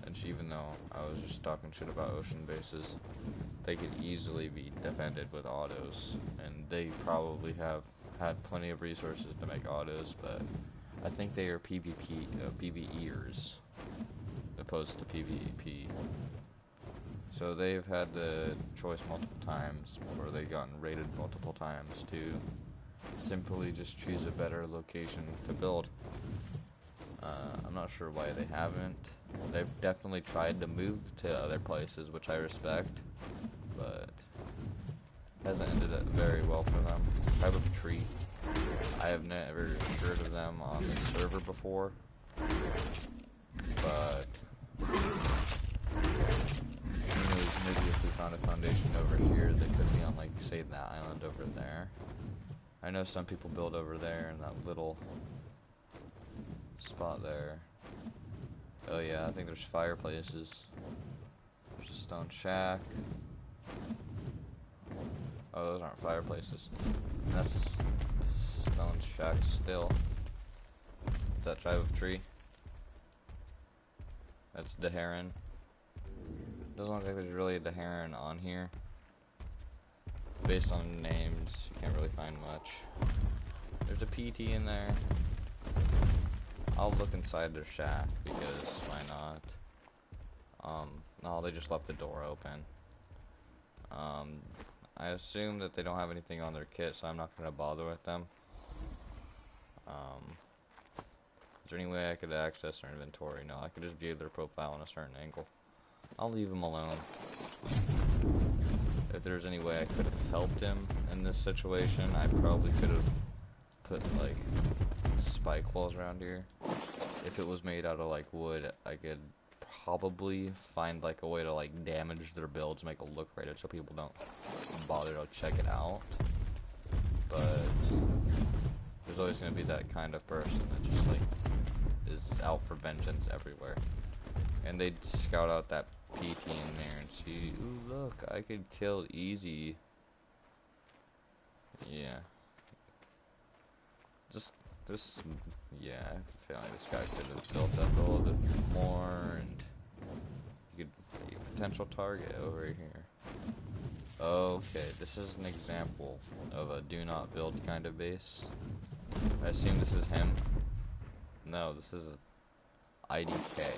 And even though I was just talking shit about ocean bases, they could easily be defended with autos. And they probably have had plenty of resources to make autos, but I think they are PvEers opposed to PvP. So they've had the choice multiple times before they've gotten raided multiple times to simply just choose a better location to build. I'm not sure why they haven't. They've definitely tried to move to other places, which I respect, but hasn't ended up very well for them. Tribe of Tree. I have never heard of them on the server before, but maybe if we found a foundation over here, they could be on, like, say, that island over there. I know some people build over there in that little spot there. Oh yeah, I think there's fireplaces. There's a stone shack. Oh, those aren't fireplaces. That's stone shack still. Is that tribe of tree? That's the heron. Doesn't look like there's really a heron on here. Based on names, you can't really find much. There's a PT in there. I'll look inside their shack because why not? No, they just left the door open. I assume that they don't have anything on their kit, so I'm not gonna bother with them. Is there any way I could access their inventory? No, I could just view their profile on a certain angle. I'll leave him alone. If there's any way I could have helped him in this situation, I probably could have put like spike walls around here. If it was made out of like wood, I could probably find like a way to like damage their builds, make it look rated so people don't bother to check it out. But there's always gonna be that kind of person that just like is out for vengeance everywhere. And they'd scout out that PT in there and see, ooh look, I could kill easy. Yeah. Yeah, I feel like this guy could have built up a little bit more, and you could be a potential target over here. Okay, this is an example of a do not build kind of base. I assume this is him. No, this is a IDK.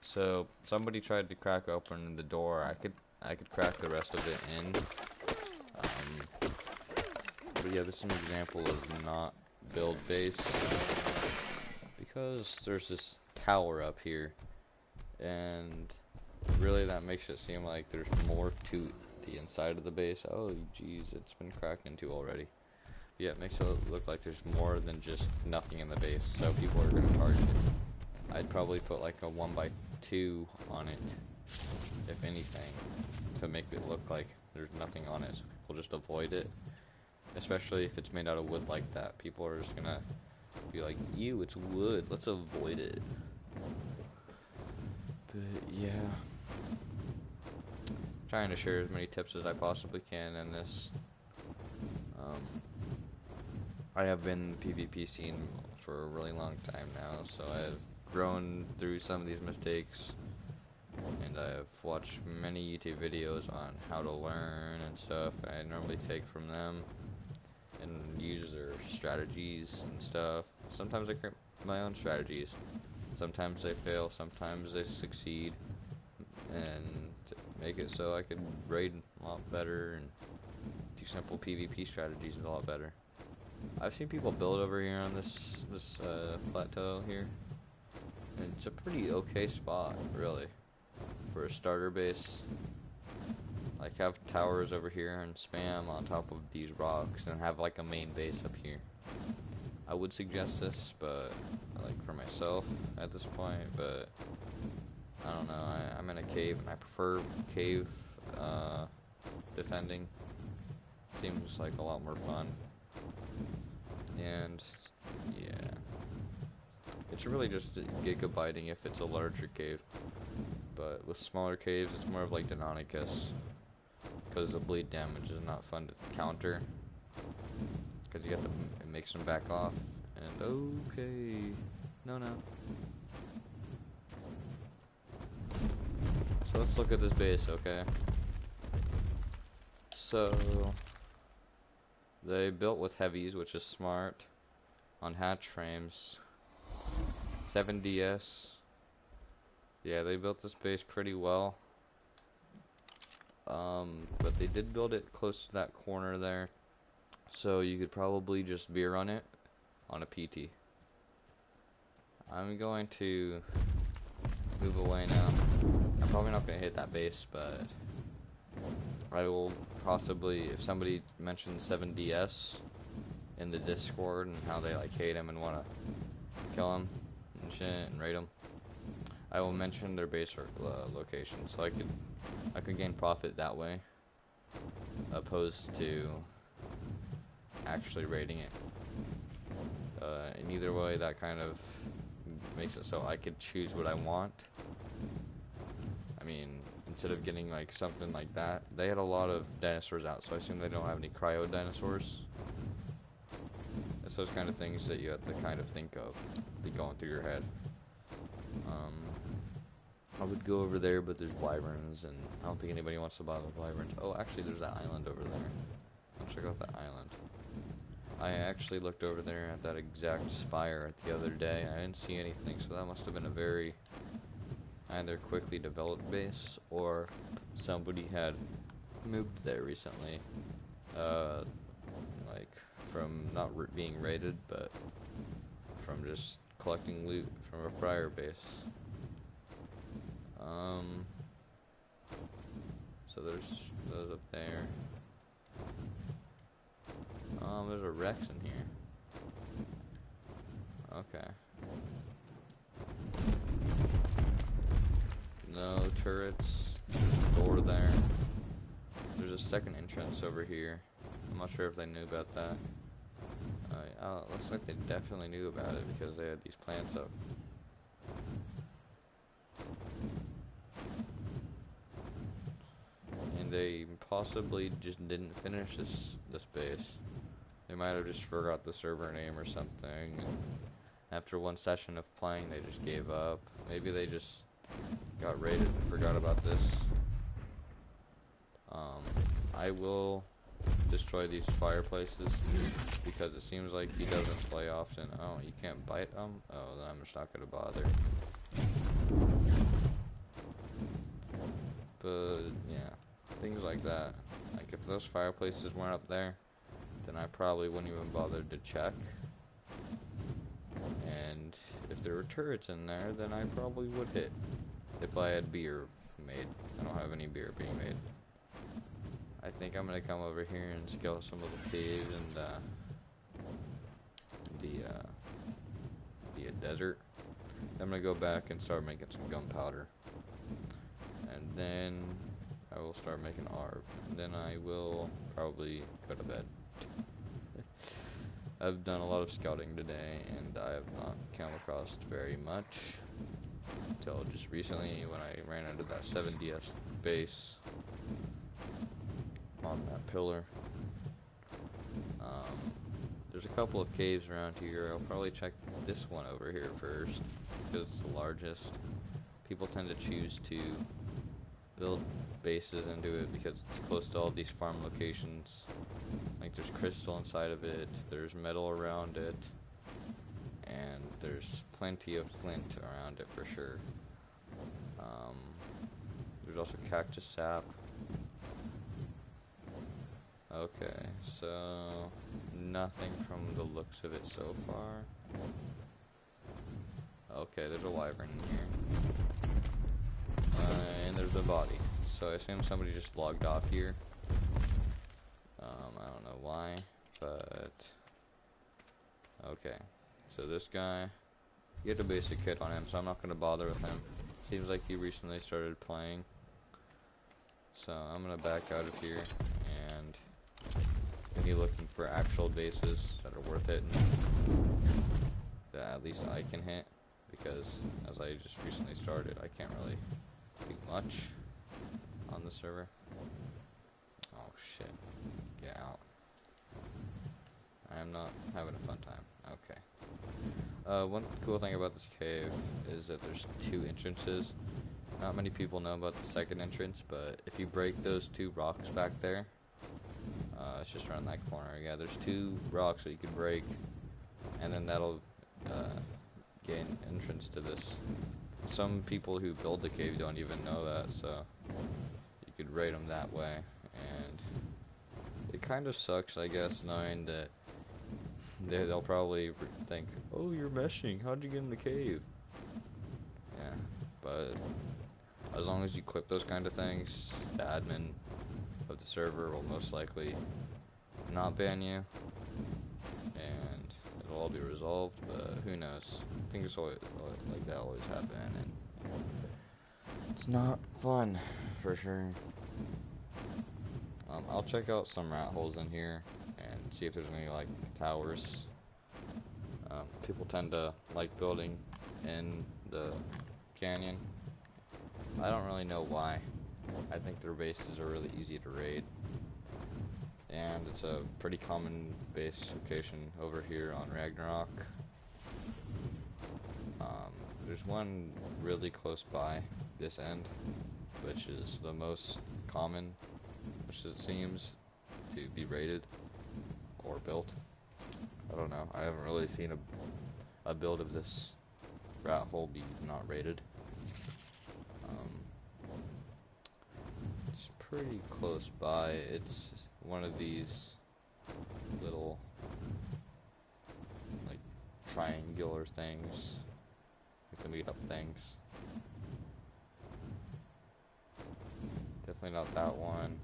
So somebody tried to crack open the door. I could crack the rest of it in. But yeah, this is an example of not build base because there's this tower up here, and really that makes it seem like there's more to the inside of the base. Oh geez, it's been cracked into already. Yeah, it makes it look like there's more than just nothing in the base, so people are going to target it. I'd probably put like a 1x2 on it, if anything, to make it look like there's nothing on it, so people just avoid it. Especially if it's made out of wood like that, people are just gonna be like, ew, it's wood, let's avoid it. But yeah, trying to share as many tips as I possibly can in this. I have been in the PvP scene for a really long time now, so I've grown through some of these mistakes, and I've watched many YouTube videos on how to learn and stuff. I normally take from them and use their strategies and stuff. Sometimes I create my own strategies. Sometimes they fail, sometimes they succeed, and to make it so I can raid a lot better and do simple PvP strategies a lot better. I've seen people build over here on this plateau here, and it's a pretty okay spot, really, for a starter base. Like, have towers over here and spam on top of these rocks, and have like a main base up here. I would suggest this, but like for myself at this point, but I don't know. I'm in a cave, and I prefer cave defending. Seems like a lot more fun. And yeah, it's really just gigabyting if it's a larger cave, but with smaller caves it's more of like Deinonychus, because the bleed damage is not fun to counter, because you have to, it makes them back off. And okay, no. So let's look at this base, okay? So they built with heavies, which is smart, on hatch frames. 7DS. Yeah, they built this base pretty well. But they did build it close to that corner there, so you could probably just veer on it on a PT. I'm going to move away now. I'm probably not going to hit that base, but I will possibly, if somebody mentions 7DS in the Discord and how they like hate him and want to kill him and shit and raid him, I will mention their base location, so I could gain profit that way, opposed to actually raiding it. In either way, that kind of makes it so I could choose what I want. I mean, instead of getting like something like that, they had a lot of dinosaurs out, so I assume they don't have any cryo dinosaurs. It's those kind of things that you have to kind of think of, be going through your head. I would go over there, but there's wyverns, and I don't think anybody wants to bother with wyverns. Oh, actually, there's that island over there. I'll check out that island. I actually looked over there at that exact spire the other day. I didn't see anything, so that must have been a very either quickly developed base, or somebody had moved there recently. Like, from not being raided, but from just collecting loot from a prior base. So there's those up there. There's a Rex in here. Okay. No turrets. Door there. There's a second entrance over here. I'm not sure if they knew about that. Looks like they definitely knew about it because they had these plants up. And they possibly just didn't finish this base. They might have just forgot the server name or something, and after one session of playing they just gave up. Maybe they just got raided and forgot about this. I will destroy these fireplaces because it seems like he doesn't play often. Oh, you can't bite them? Oh, then I'm just not gonna bother. But yeah, things like that. Like if those fireplaces weren't up there, then I probably wouldn't even bother to check. And if there were turrets in there, then I probably would hit. If I had beer made. I don't have any beer being made. I think I'm gonna come over here and scale some of the caves and the desert. I'm gonna go back and start making some gunpowder. And then I will start making ARB. And then I will probably go to bed. I've done a lot of scouting today, and I have not come across very much until just recently when I ran into that 7DS base on that pillar. There's a couple of caves around here. I'll probably check this one over here first because it's the largest. People tend to choose to build bases into it because it's close to all these farm locations. Like there's crystal inside of it, there's metal around it, and there's plenty of flint around it for sure. There's also cactus sap. Okay, so nothing from the looks of it so far. Okay, there's a wyvern in here. And there's a body. So I assume somebody just logged off here. I don't know why, but okay. So this guy, you get a basic kit on him, so I'm not going to bother with him. Seems like he recently started playing. So I'm going to back out of here and continue looking for actual bases that are worth it and that at least I can hit, because as I just recently started, I can't really do much on the server. Oh shit. Get out. I am not having a fun time. Okay. One cool thing about this cave is that there's two entrances. Not many people know about the second entrance, but if you break those two rocks back there, it's just around that corner. Yeah, there's two rocks that you can break, and then that'll gain entrance to this. Some people who build the cave don't even know that, so you could raid them that way. And it kind of sucks, I guess, knowing that they'll probably think, oh, you're meshing, how'd you get in the cave? Yeah, but as long as you clip those kind of things, the admin of the server will most likely not ban you, and it'll all be resolved, but who knows? Things always, like that always happen, and it's not fun, for sure. I'll check out some rat holes in here and see if there's any like towers. People tend to like building in the canyon. I don't really know why. I think their bases are really easy to raid. And it's a pretty common base location over here on Ragnarok. There's one really close by this end, which is the most common, which it seems to be raided or built. I don't know. I haven't really seen a build of this rat hole be not raided. It's pretty close by. It's one of these little like triangular things, like the meet up things. Definitely not that one.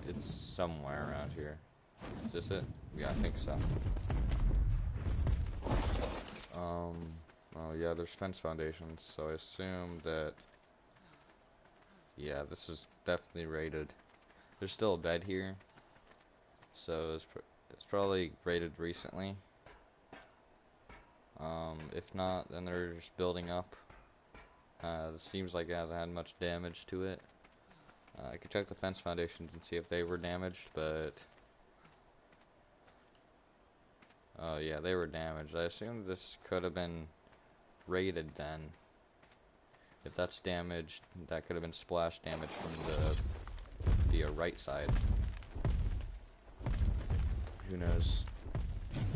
It's somewhere around here. Is this it? Yeah, I think so. Oh yeah, there's fence foundations, so I assume that, yeah, this is definitely rated. There's still a bed here, so it's probably rated recently. If not, then they're just building up. It seems like it hasn't had much damage to it. I could check the fence foundations and see if they were damaged, but oh yeah, they were damaged. I assume this could have been raided then. If that's damaged, that could have been splash damage from the right side. Who knows?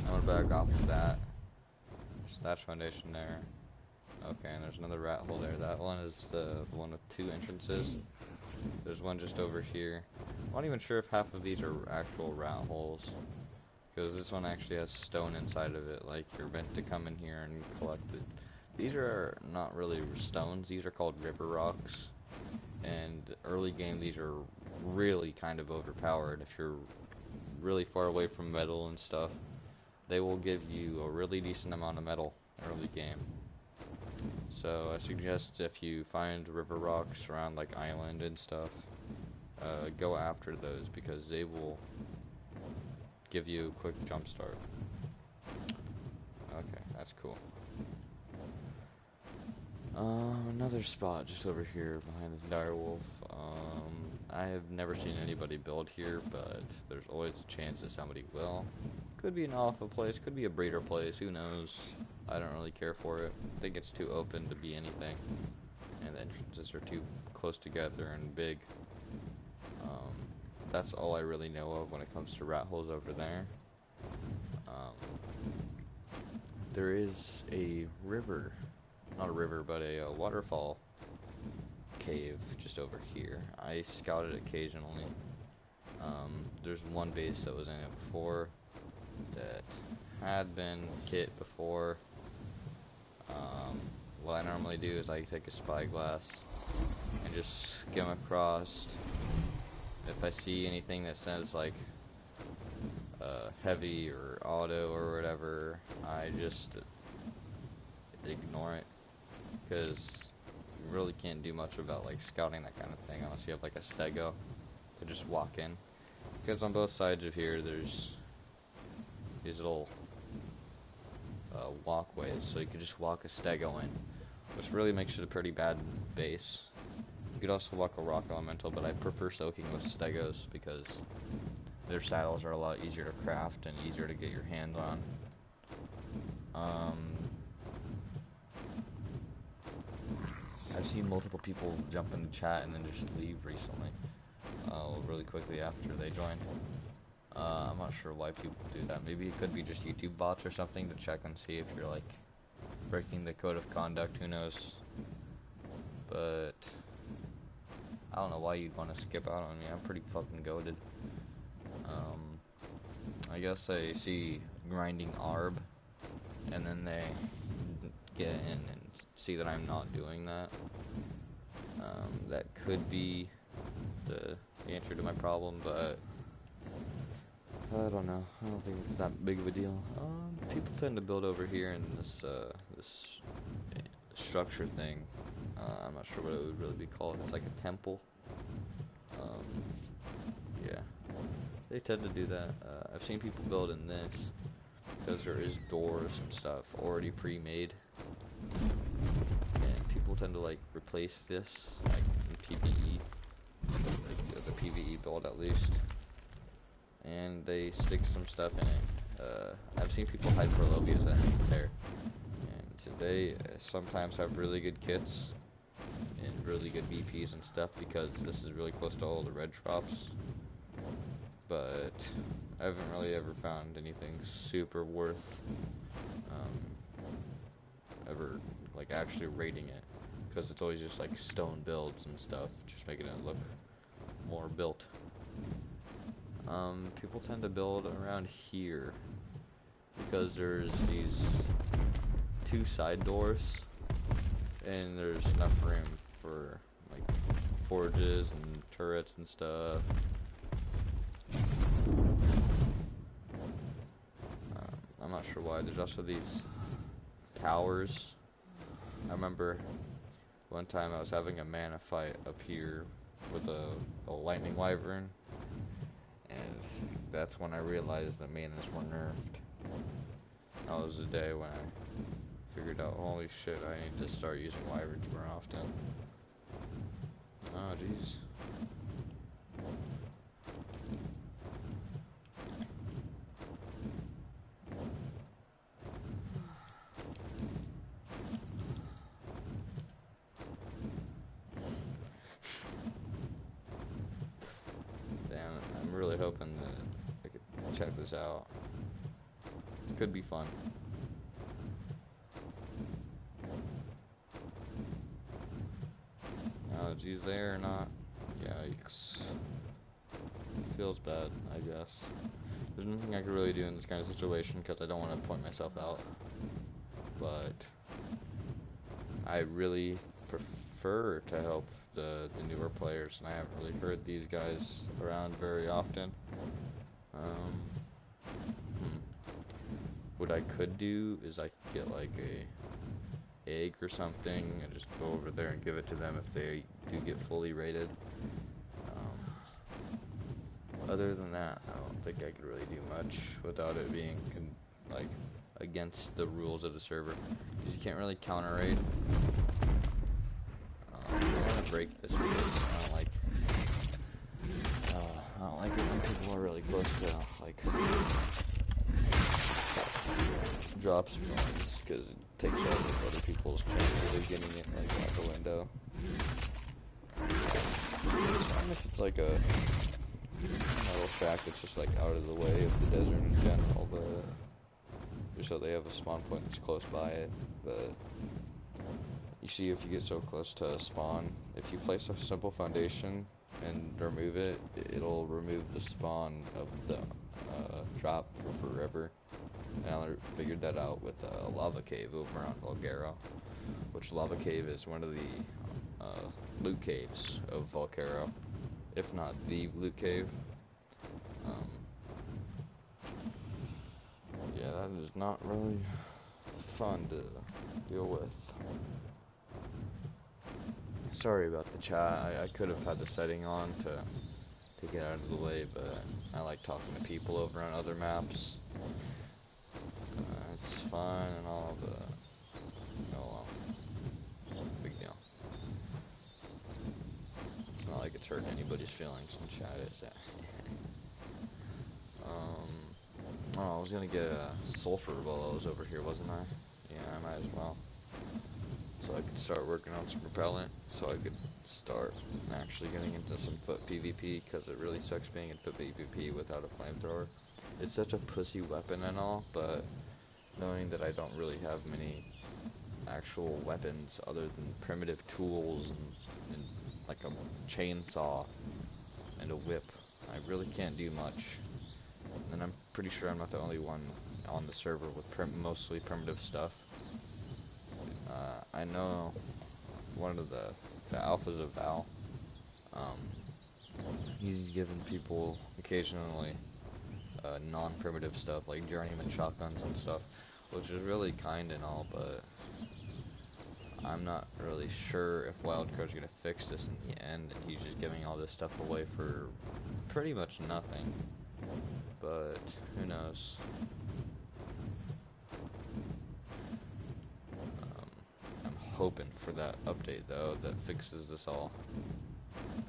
I'm gonna back off of that. There's that foundation there. Okay, and there's another rat hole there. That one is the one with 2 entrances. There's one just over here. I'm not even sure if half of these are actual rat holes, because this one actually has stone inside of it, like you're meant to come in here and collect it. These are not really stones, these are called river rocks, and early game these are really kind of overpowered. If you're really far away from metal and stuff, they will give you a really decent amount of metal early game. So I suggest if you find river rocks around like island and stuff, go after those, because they will give you a quick jump start. Okay, that's cool. Another spot just over here behind this direwolf. I have never seen anybody build here, but there's always a chance that somebody will. Could be an alpha place, could be a breeder place, who knows. I don't really care for it. I think it's too open to be anything, and the entrances are too close together and big. That's all I really know of when it comes to rat holes over there. There is a river, not a river, but a waterfall cave just over here. I scouted occasionally. There's one base that was in it before that had been hit before. What I normally do is I take a spyglass and just skim across. If I see anything that says like heavy or auto or whatever, I just ignore it, because you really can't do much about like scouting that kind of thing unless you have like a stego to just walk in, because on both sides of here there's these little walkways, so you could just walk a stego in, which really makes it a pretty bad base. You could also walk a rock elemental, but I prefer soaking with stegos because their saddles are a lot easier to craft and easier to get your hands on. I've seen multiple people jump in the chat and then just leave recently, really quickly after they joined. I'm not sure why people do that. Maybe it could be just YouTube bots or something to check and see if you're like breaking the code of conduct, who knows. But I don't know why you'd want to skip out on me. I'm pretty fucking goated. I guess I see grinding ARB, and then they get in and see that I'm not doing that. That could be the answer to my problem, but I don't know. I don't think it's that big of a deal. People tend to build over here in this this structure thing. I'm not sure what it would really be called. It's like a temple. Yeah. They tend to do that. I've seen people build in this because there is doors and stuff already pre-made, and people tend to like replace this like in PvE, like the PvE build at least, and they stick some stuff in it. I've seen people hide Perlovias there, and they sometimes have really good kits and really good VPs and stuff because this is really close to all the red drops. But I haven't really ever found anything super worth ever like actually rating it, because it's always just like stone builds and stuff, just making it look more built. People tend to build around here because there's these two side doors and there's enough room for like forges and turrets and stuff. I'm not sure why. There's also these towers. I remember one time I was having a mana fight up here with a lightning wyvern, and that's when I realized that manas were nerfed. That was the day when I figured out, holy shit, I need to start using wyverns more often. Oh jeez. I'm really hoping that I could check this out. It could be fun. Oh, geez, there or not? Yikes. Feels bad, I guess. There's nothing I can really do in this kind of situation because I don't want to point myself out. But I really prefer to help the newer players, and I haven't really heard these guys around very often. What I could do is I could get like a egg or something and just go over there and give it to them if they do get fully rated. Other than that, I don't think I could really do much without it being like against the rules of the server, because you can't really counter raid. I want to break this because I don't like it when people are really close to like drop spawns, because it takes all of other people's chances of getting it like out the window. Even if it's like a metal shack that's just like out of the way of the desert in general, but just so they have a spawn point that's close by it. But you see, if you get so close to a spawn, if you place a simple foundation and remove it, it'll remove the spawn of the drop for forever. And I figured that out with Lava Cave over on Volcaro, which Lava Cave is one of the loot caves of Volcaro, if not the loot cave. Yeah, that is not really fun to deal with. Sorry about the chat. I could have had the setting on to get out of the way, but I like talking to people over on other maps. It's fun and all, but oh well, big deal. It's not like it's hurting anybody's feelings in chat, is it? Oh, I was gonna get sulfur willows over here, wasn't I? Yeah, I might as well. So I could start working on some repellent, so I could start actually getting into some foot PvP, because it really sucks being in foot PvP without a flamethrower. It's such a pussy weapon and all, but knowing that I don't really have many actual weapons other than primitive tools and like a chainsaw and a whip, I really can't do much. And I'm pretty sure I'm not the only one on the server with mostly primitive stuff. I know one of the alphas of Val, he's given people occasionally non-primitive stuff like journeyman shotguns and stuff, which is really kind and all, but I'm not really sure if Wildcard's gonna fix this in the end, and he's just giving all this stuff away for pretty much nothing. but who knows. I'm hoping for that update though that fixes this all,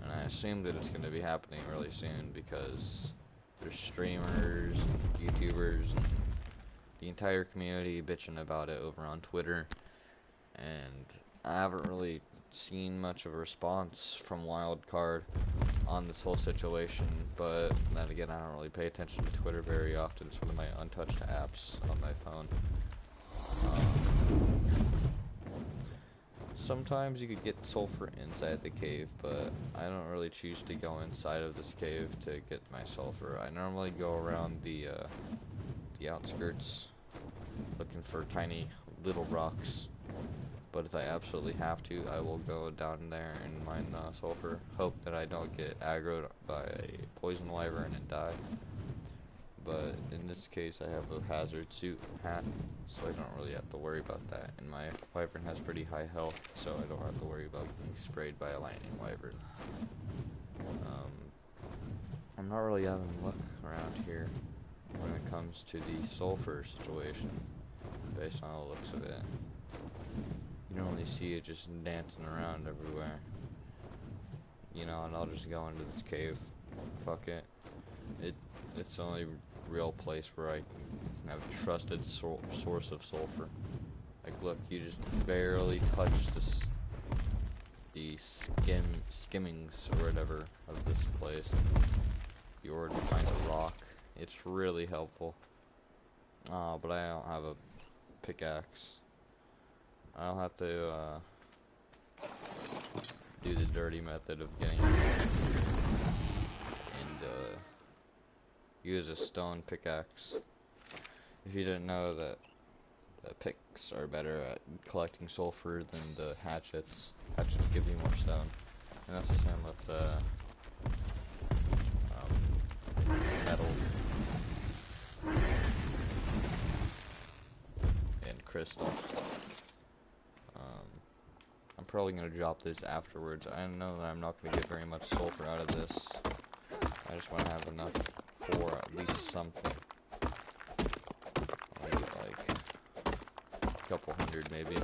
and I assume that it's going to be happening really soon because there's streamers, YouTubers, and the entire community bitching about it over on Twitter, and I haven't really seen much of a response from Wildcard on this whole situation, but then again, I don't really pay attention to Twitter very often. It's one of my untouched apps on my phone. Sometimes you could get sulfur inside the cave, but I don't really choose to go inside of this cave to get my sulfur. I normally go around the outskirts looking for tiny little rocks, but if I absolutely have to, I will go down there and mine sulfur. Hope that I don't get aggroed by a poison wyvern and die. But in this case, I have a hazard suit hat, so I don't really have to worry about that. And my wyvern has pretty high health, so I don't have to worry about getting sprayed by a lightning wyvern. I'm not really having luck around here when it comes to the sulfur situation, based on the looks of it. You normally see it just dancing around everywhere. You know, and I'll just go into this cave. Fuck it. It's the only real place where I can have a trusted source of sulfur. Like, look, you just barely touch the skimmings or whatever of this place. You already find a rock. It's really helpful. But I don't have a pickaxe. I'll have to do the dirty method of getting use a stone pickaxe. If you didn't know that the picks are better at collecting sulfur than the hatchets. Hatchets give you more stone. And that's the same with metal and crystal. I'm probably going to drop this afterwards. I know that I'm not going to get very much sulfur out of this. I just want to have enough for at least something. I'll get like a couple hundred maybe.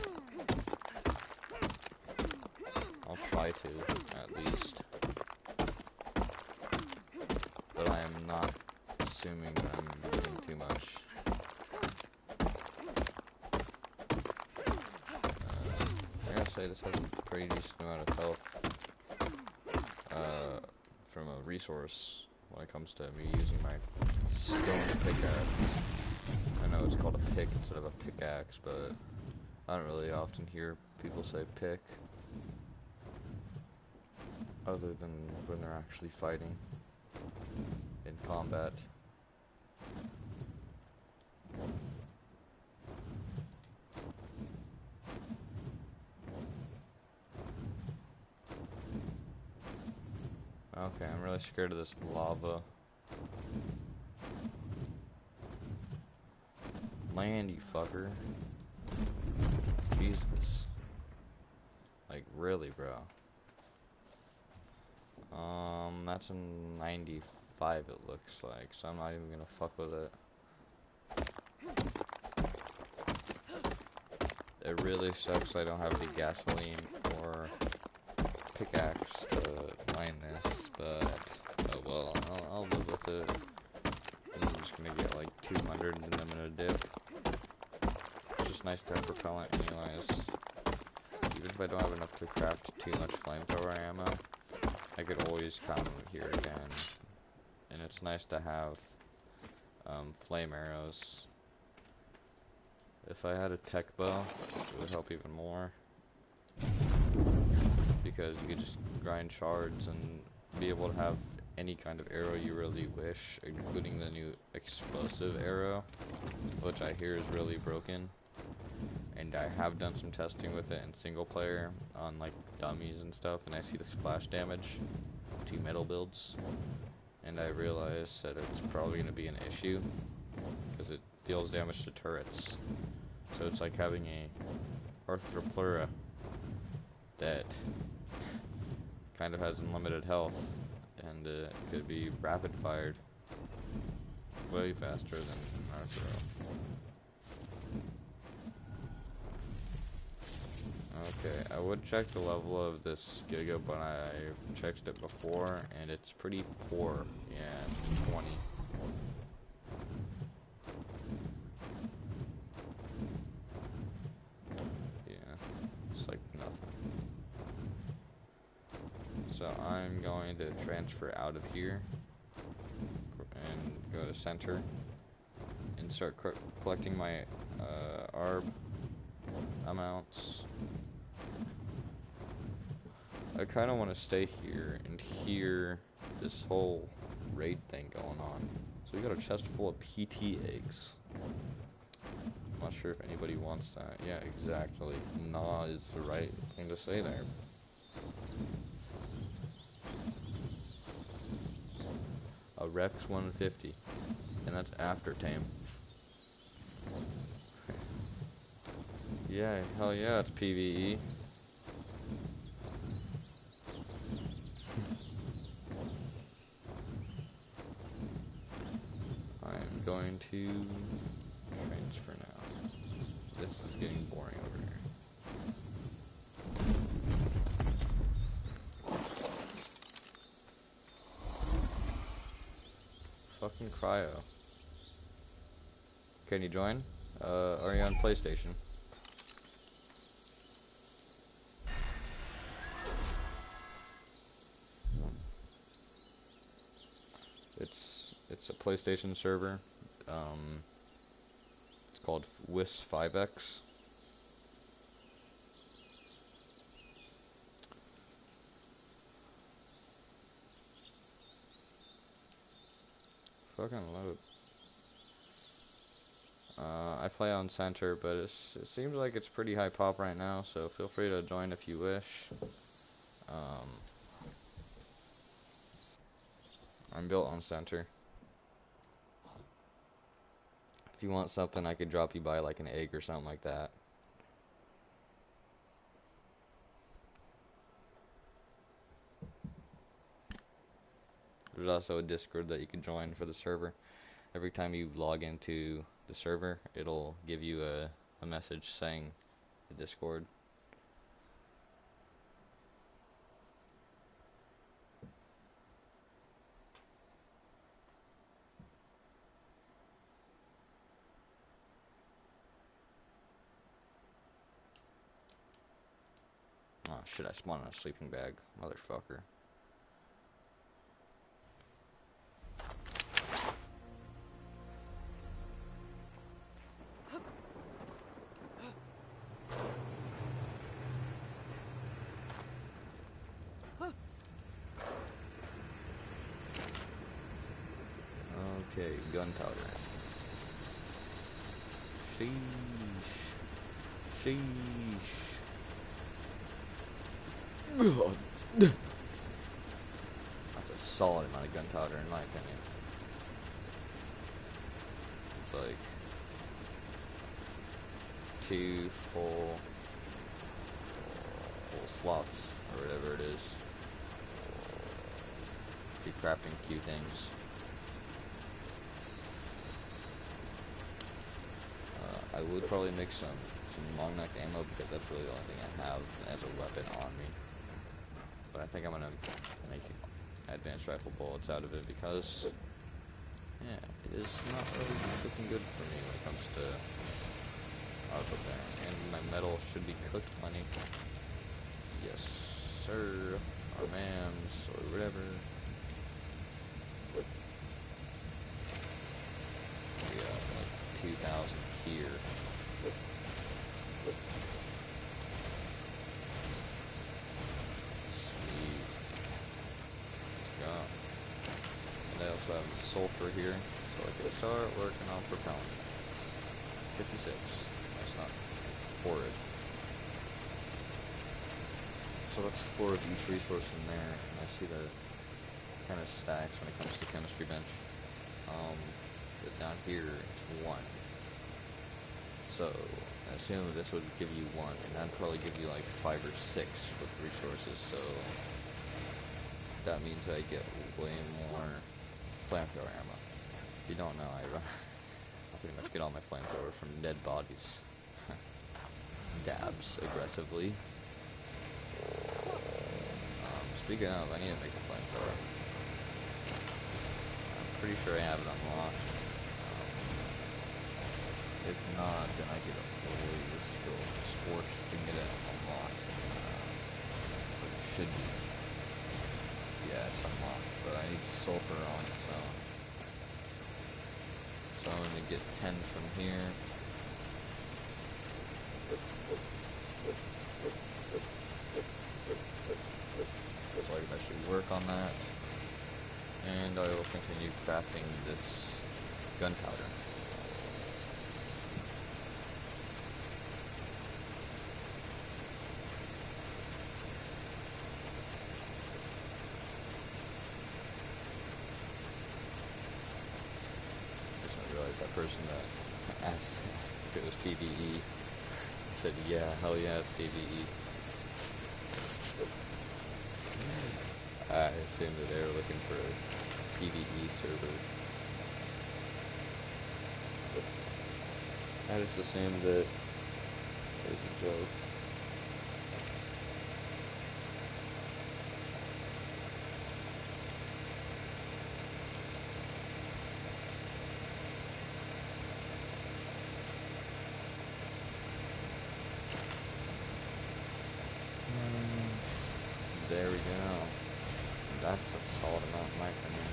I'll try to, at least. But I am not assuming that I'm getting too much. I gotta say this has a pretty decent amount of health from a resource when it comes to me using my stone pickaxe. I know it's called a pick instead of a pickaxe, but I don't really often hear people say pick other than when they're actually fighting in combat. Okay, I'm really scared of this lava. Land, you fucker. Jesus. Like, really, bro. That's a 95 it looks like, so I'm not even gonna fuck with it. It really sucks I don't have any gasoline or pickaxe to mine this, but oh well, I'll live with it. I'm just gonna get like 200 and then I'm gonna dip. It's just nice to have propellant anyways. Even if I don't have enough to craft too much flamethrower ammo, I could always come here again. And it's nice to have flame arrows. If I had a tech bow, it would help even more. Because you could just grind shards and be able to have any kind of arrow you really wish, including the new explosive arrow, which I hear is really broken. And I have done some testing with it in single player on like dummies and stuff, and I see the splash damage to metal builds, and I realize that it's probably going to be an issue because it deals damage to turrets. So it's like having a Arthropleura that kind of has unlimited health, and it could be rapid fired. way faster than Arthro. Okay, I would check the level of this Giga, but I checked it before, and it's pretty poor. Yeah, it's 20. Yeah, it's like nothing. So I'm going to transfer out of here and go to center and start collecting my ARB amounts. I kind of want to stay here and hear this whole raid thing going on. So we got a chest full of PT eggs. I'm not sure if anybody wants that. Yeah, exactly. Nah is the right thing to say there. A Rex 150. And that's after tame. Yeah, hell yeah, it's PvE. I'm going to transfer now. This is getting boring over here. Fucking cryo. Can you join? Are you on PlayStation? It's a PlayStation server. It's called WIS 5X. Fucking load. I play on center, but it seems like it's pretty high pop right now, so feel free to join if you wish. I'm built on center. If you want something, I could drop you by like an egg or something like that. There's also a Discord that you can join for the server. Every time you log into the server, it'll give you a message saying the Discord. Oh shit, I spawned in a sleeping bag, motherfucker. Okay, gunpowder. Sheesh. Sheesh. God. That's a solid amount of gunpowder in my opinion. It's like 2 full slots or whatever it is. If you're crafting Q things. I would probably make some long neck ammo because that's really the only thing I have as a weapon on me. But I think I'm gonna make advanced rifle bullets out of it because, yeah, it is not really looking good for me when it comes to ARB repairing. And my metal should be cooked plenty. Yes, sir. Or ma'ams, or whatever. Yeah, like 2,000 here. Sweet. Let's go. And I also have sulfur here, so I can start working on propellant. 56. That's not horrid. So that's 4 of each resource in there, and I see that kind of stacks when it comes to chemistry bench. But down here, it's 1. So, I assume this would give you 1, and that'd probably give you like 5 or 6 with resources, so that means I get way more flamethrower ammo. If you don't know, I pretty much get all my flamethrower from dead bodies. Dabs aggressively. Speaking of, I need to make a flamethrower. I'm pretty sure I have it unlocked. If not, then I could always go scorched to get it unlocked. But it should be. Yeah, it's unlocked, but I need sulfur on it, so I'm gonna get 10 from here. So I can actually work on that, and I will continue crafting this gunpowder. That person that asked if it was PvE said, yeah, hell yeah, it's PvE. I assumed that they were looking for a PvE server. I just assumed that it was a joke. There we go. That's a solid amount in my opinion.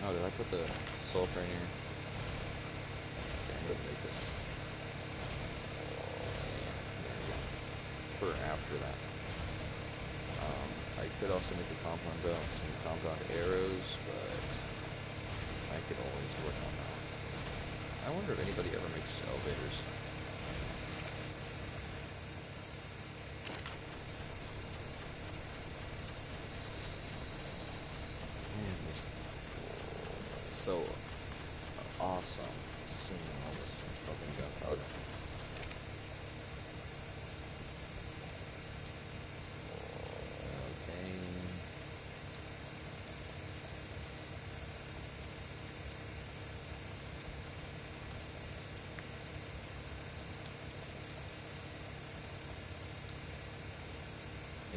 Oh, did I put the sulfur in here? Okay, I'm gonna make this. Yeah, there we go. For after that. I could also make a compound bow and some compound arrows, but I could always work on that. I wonder if anybody ever makes elevators. Man, this is so awesome seeing all this fucking gunpowder.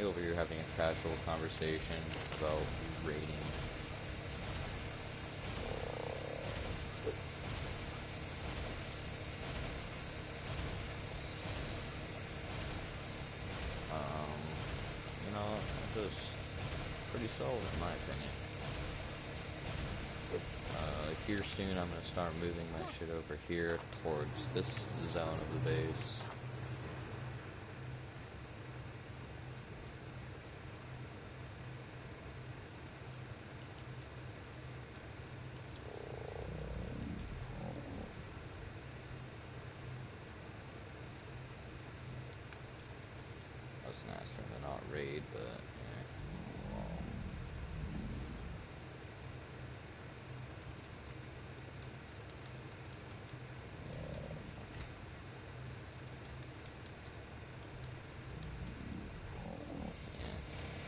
Over here having a casual conversation about raiding. You know, just pretty solid in my opinion. Here soon I'm gonna start moving my shit over here towards this zone of the base. Asking to not raid, but yeah.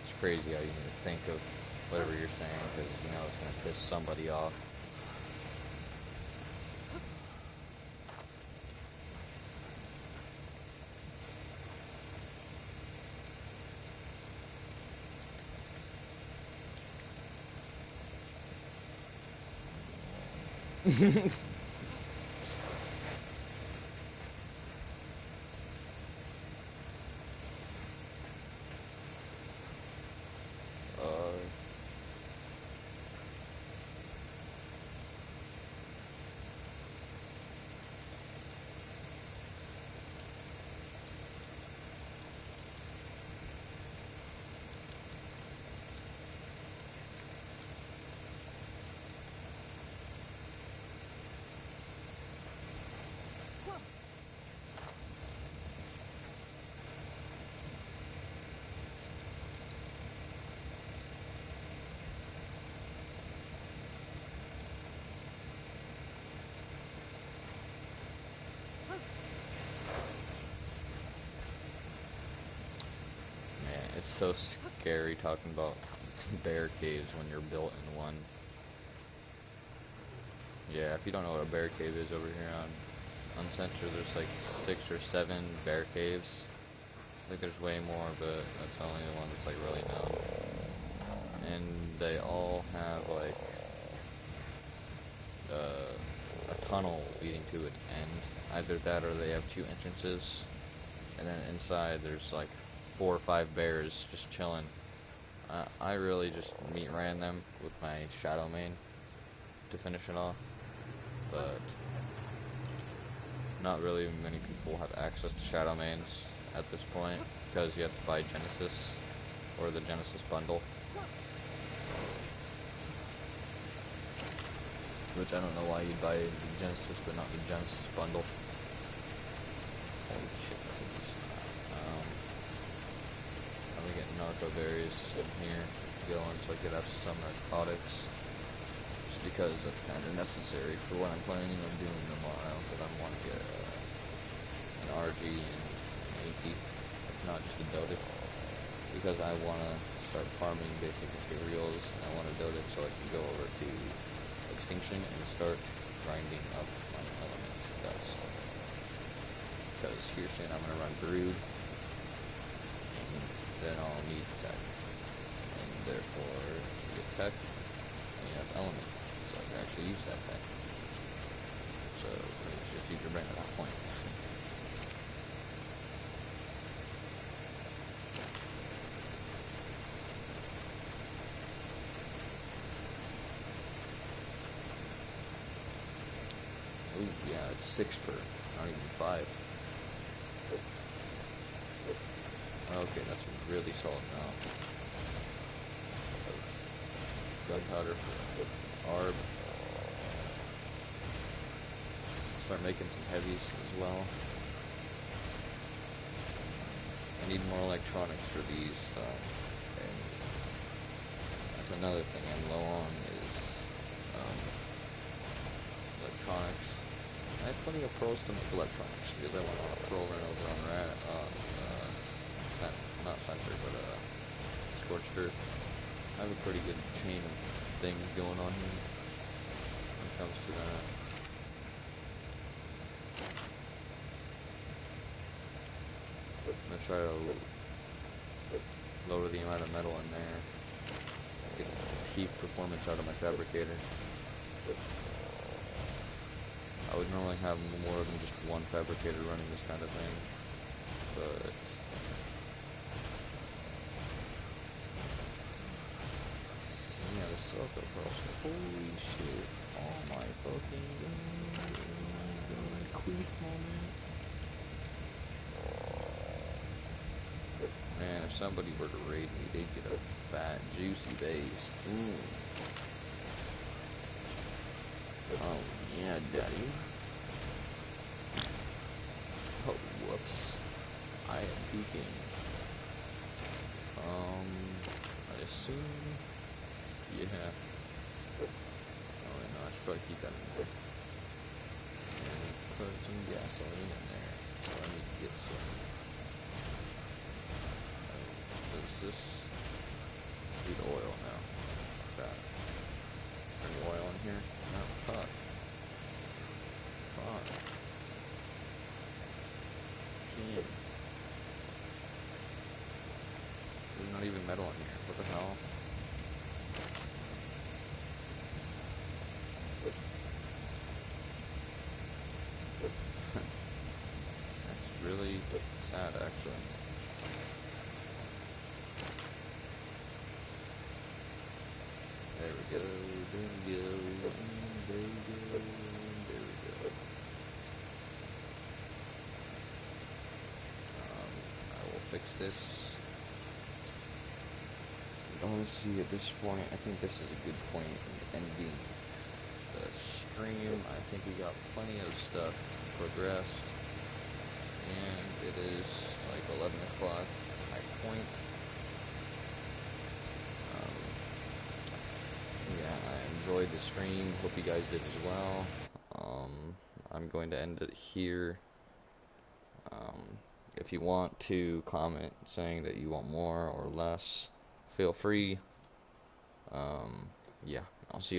It's crazy how you need to think of whatever you're saying, because you know it's going to piss somebody off. It's so scary talking about bear caves when you're built in one. Yeah, if you don't know what a bear cave is over here on Uncensored, there's like 6 or 7 bear caves. I think there's way more, but that's the only one that's like really known. And they all have like a tunnel leading to an end. Either that or they have 2 entrances. And then inside there's like 4 or 5 bears just chilling. I really just meat ran them with my shadow main to finish it off. But not really many people have access to shadow mains at this point because you have to buy Genesis or the Genesis bundle, which I don't know why you'd buy the Genesis but not the Genesis bundle. Holy shit, that's a beast. I'm gonna get narco berries in here going so I could have some narcotics. Just because that's kind of necessary for what I'm planning on doing tomorrow, because I want to get an RG and an AP, if not just a Dodic, because I want to start farming basic materials, and I want to Dodic so I can go over to Extinction and start grinding up my element dust. Because here soon I'm going to run Brood, and then I'll need Tech, and therefore to get Tech, you have element. So I can actually use that tech. So it's your future brain at that point. Ooh, yeah, it's 6 per, not even 5. Okay, that's a really solid amount. Gunpowder for ARB. Start making some heavies as well. I need more electronics for these, and that's another thing I'm low on is electronics. I have plenty of pros to make electronics because I want a pro run over on not Center, but Scorched Earth. I have a pretty good chain of things going on here when it comes to that. I'm gonna try to lower the amount of metal in there, get peak performance out of my fabricator. I would normally have more than just one fabricator running this kind of thing, but yeah, the Silco Pearls. Holy shit. Oh my fucking god. Queef moment. Man, if somebody were to raid me, they'd get a fat, juicy base. Oh, yeah, daddy. Oh, whoops. I am peeking. I assume... Yeah. Oh, no, I should probably keep that in there. And put some gasoline in there. So I need to get some... What is this? Need oil now. That. Bring oil in here? No, fuck. Fuck. Can't. There's not even metal in here. What the hell? That's really sad, actually. There we go, there we go, there we go, there we go. I will fix this. Honestly, at this point, I think this is a good point in ending the stream. I think we got plenty of stuff progressed, and it is like 11 o'clock high point. Yeah, I enjoyed the stream. Hope you guys did as well. I'm going to end it here. if you want to comment saying that you want more or less, feel free. Yeah, I'll see you.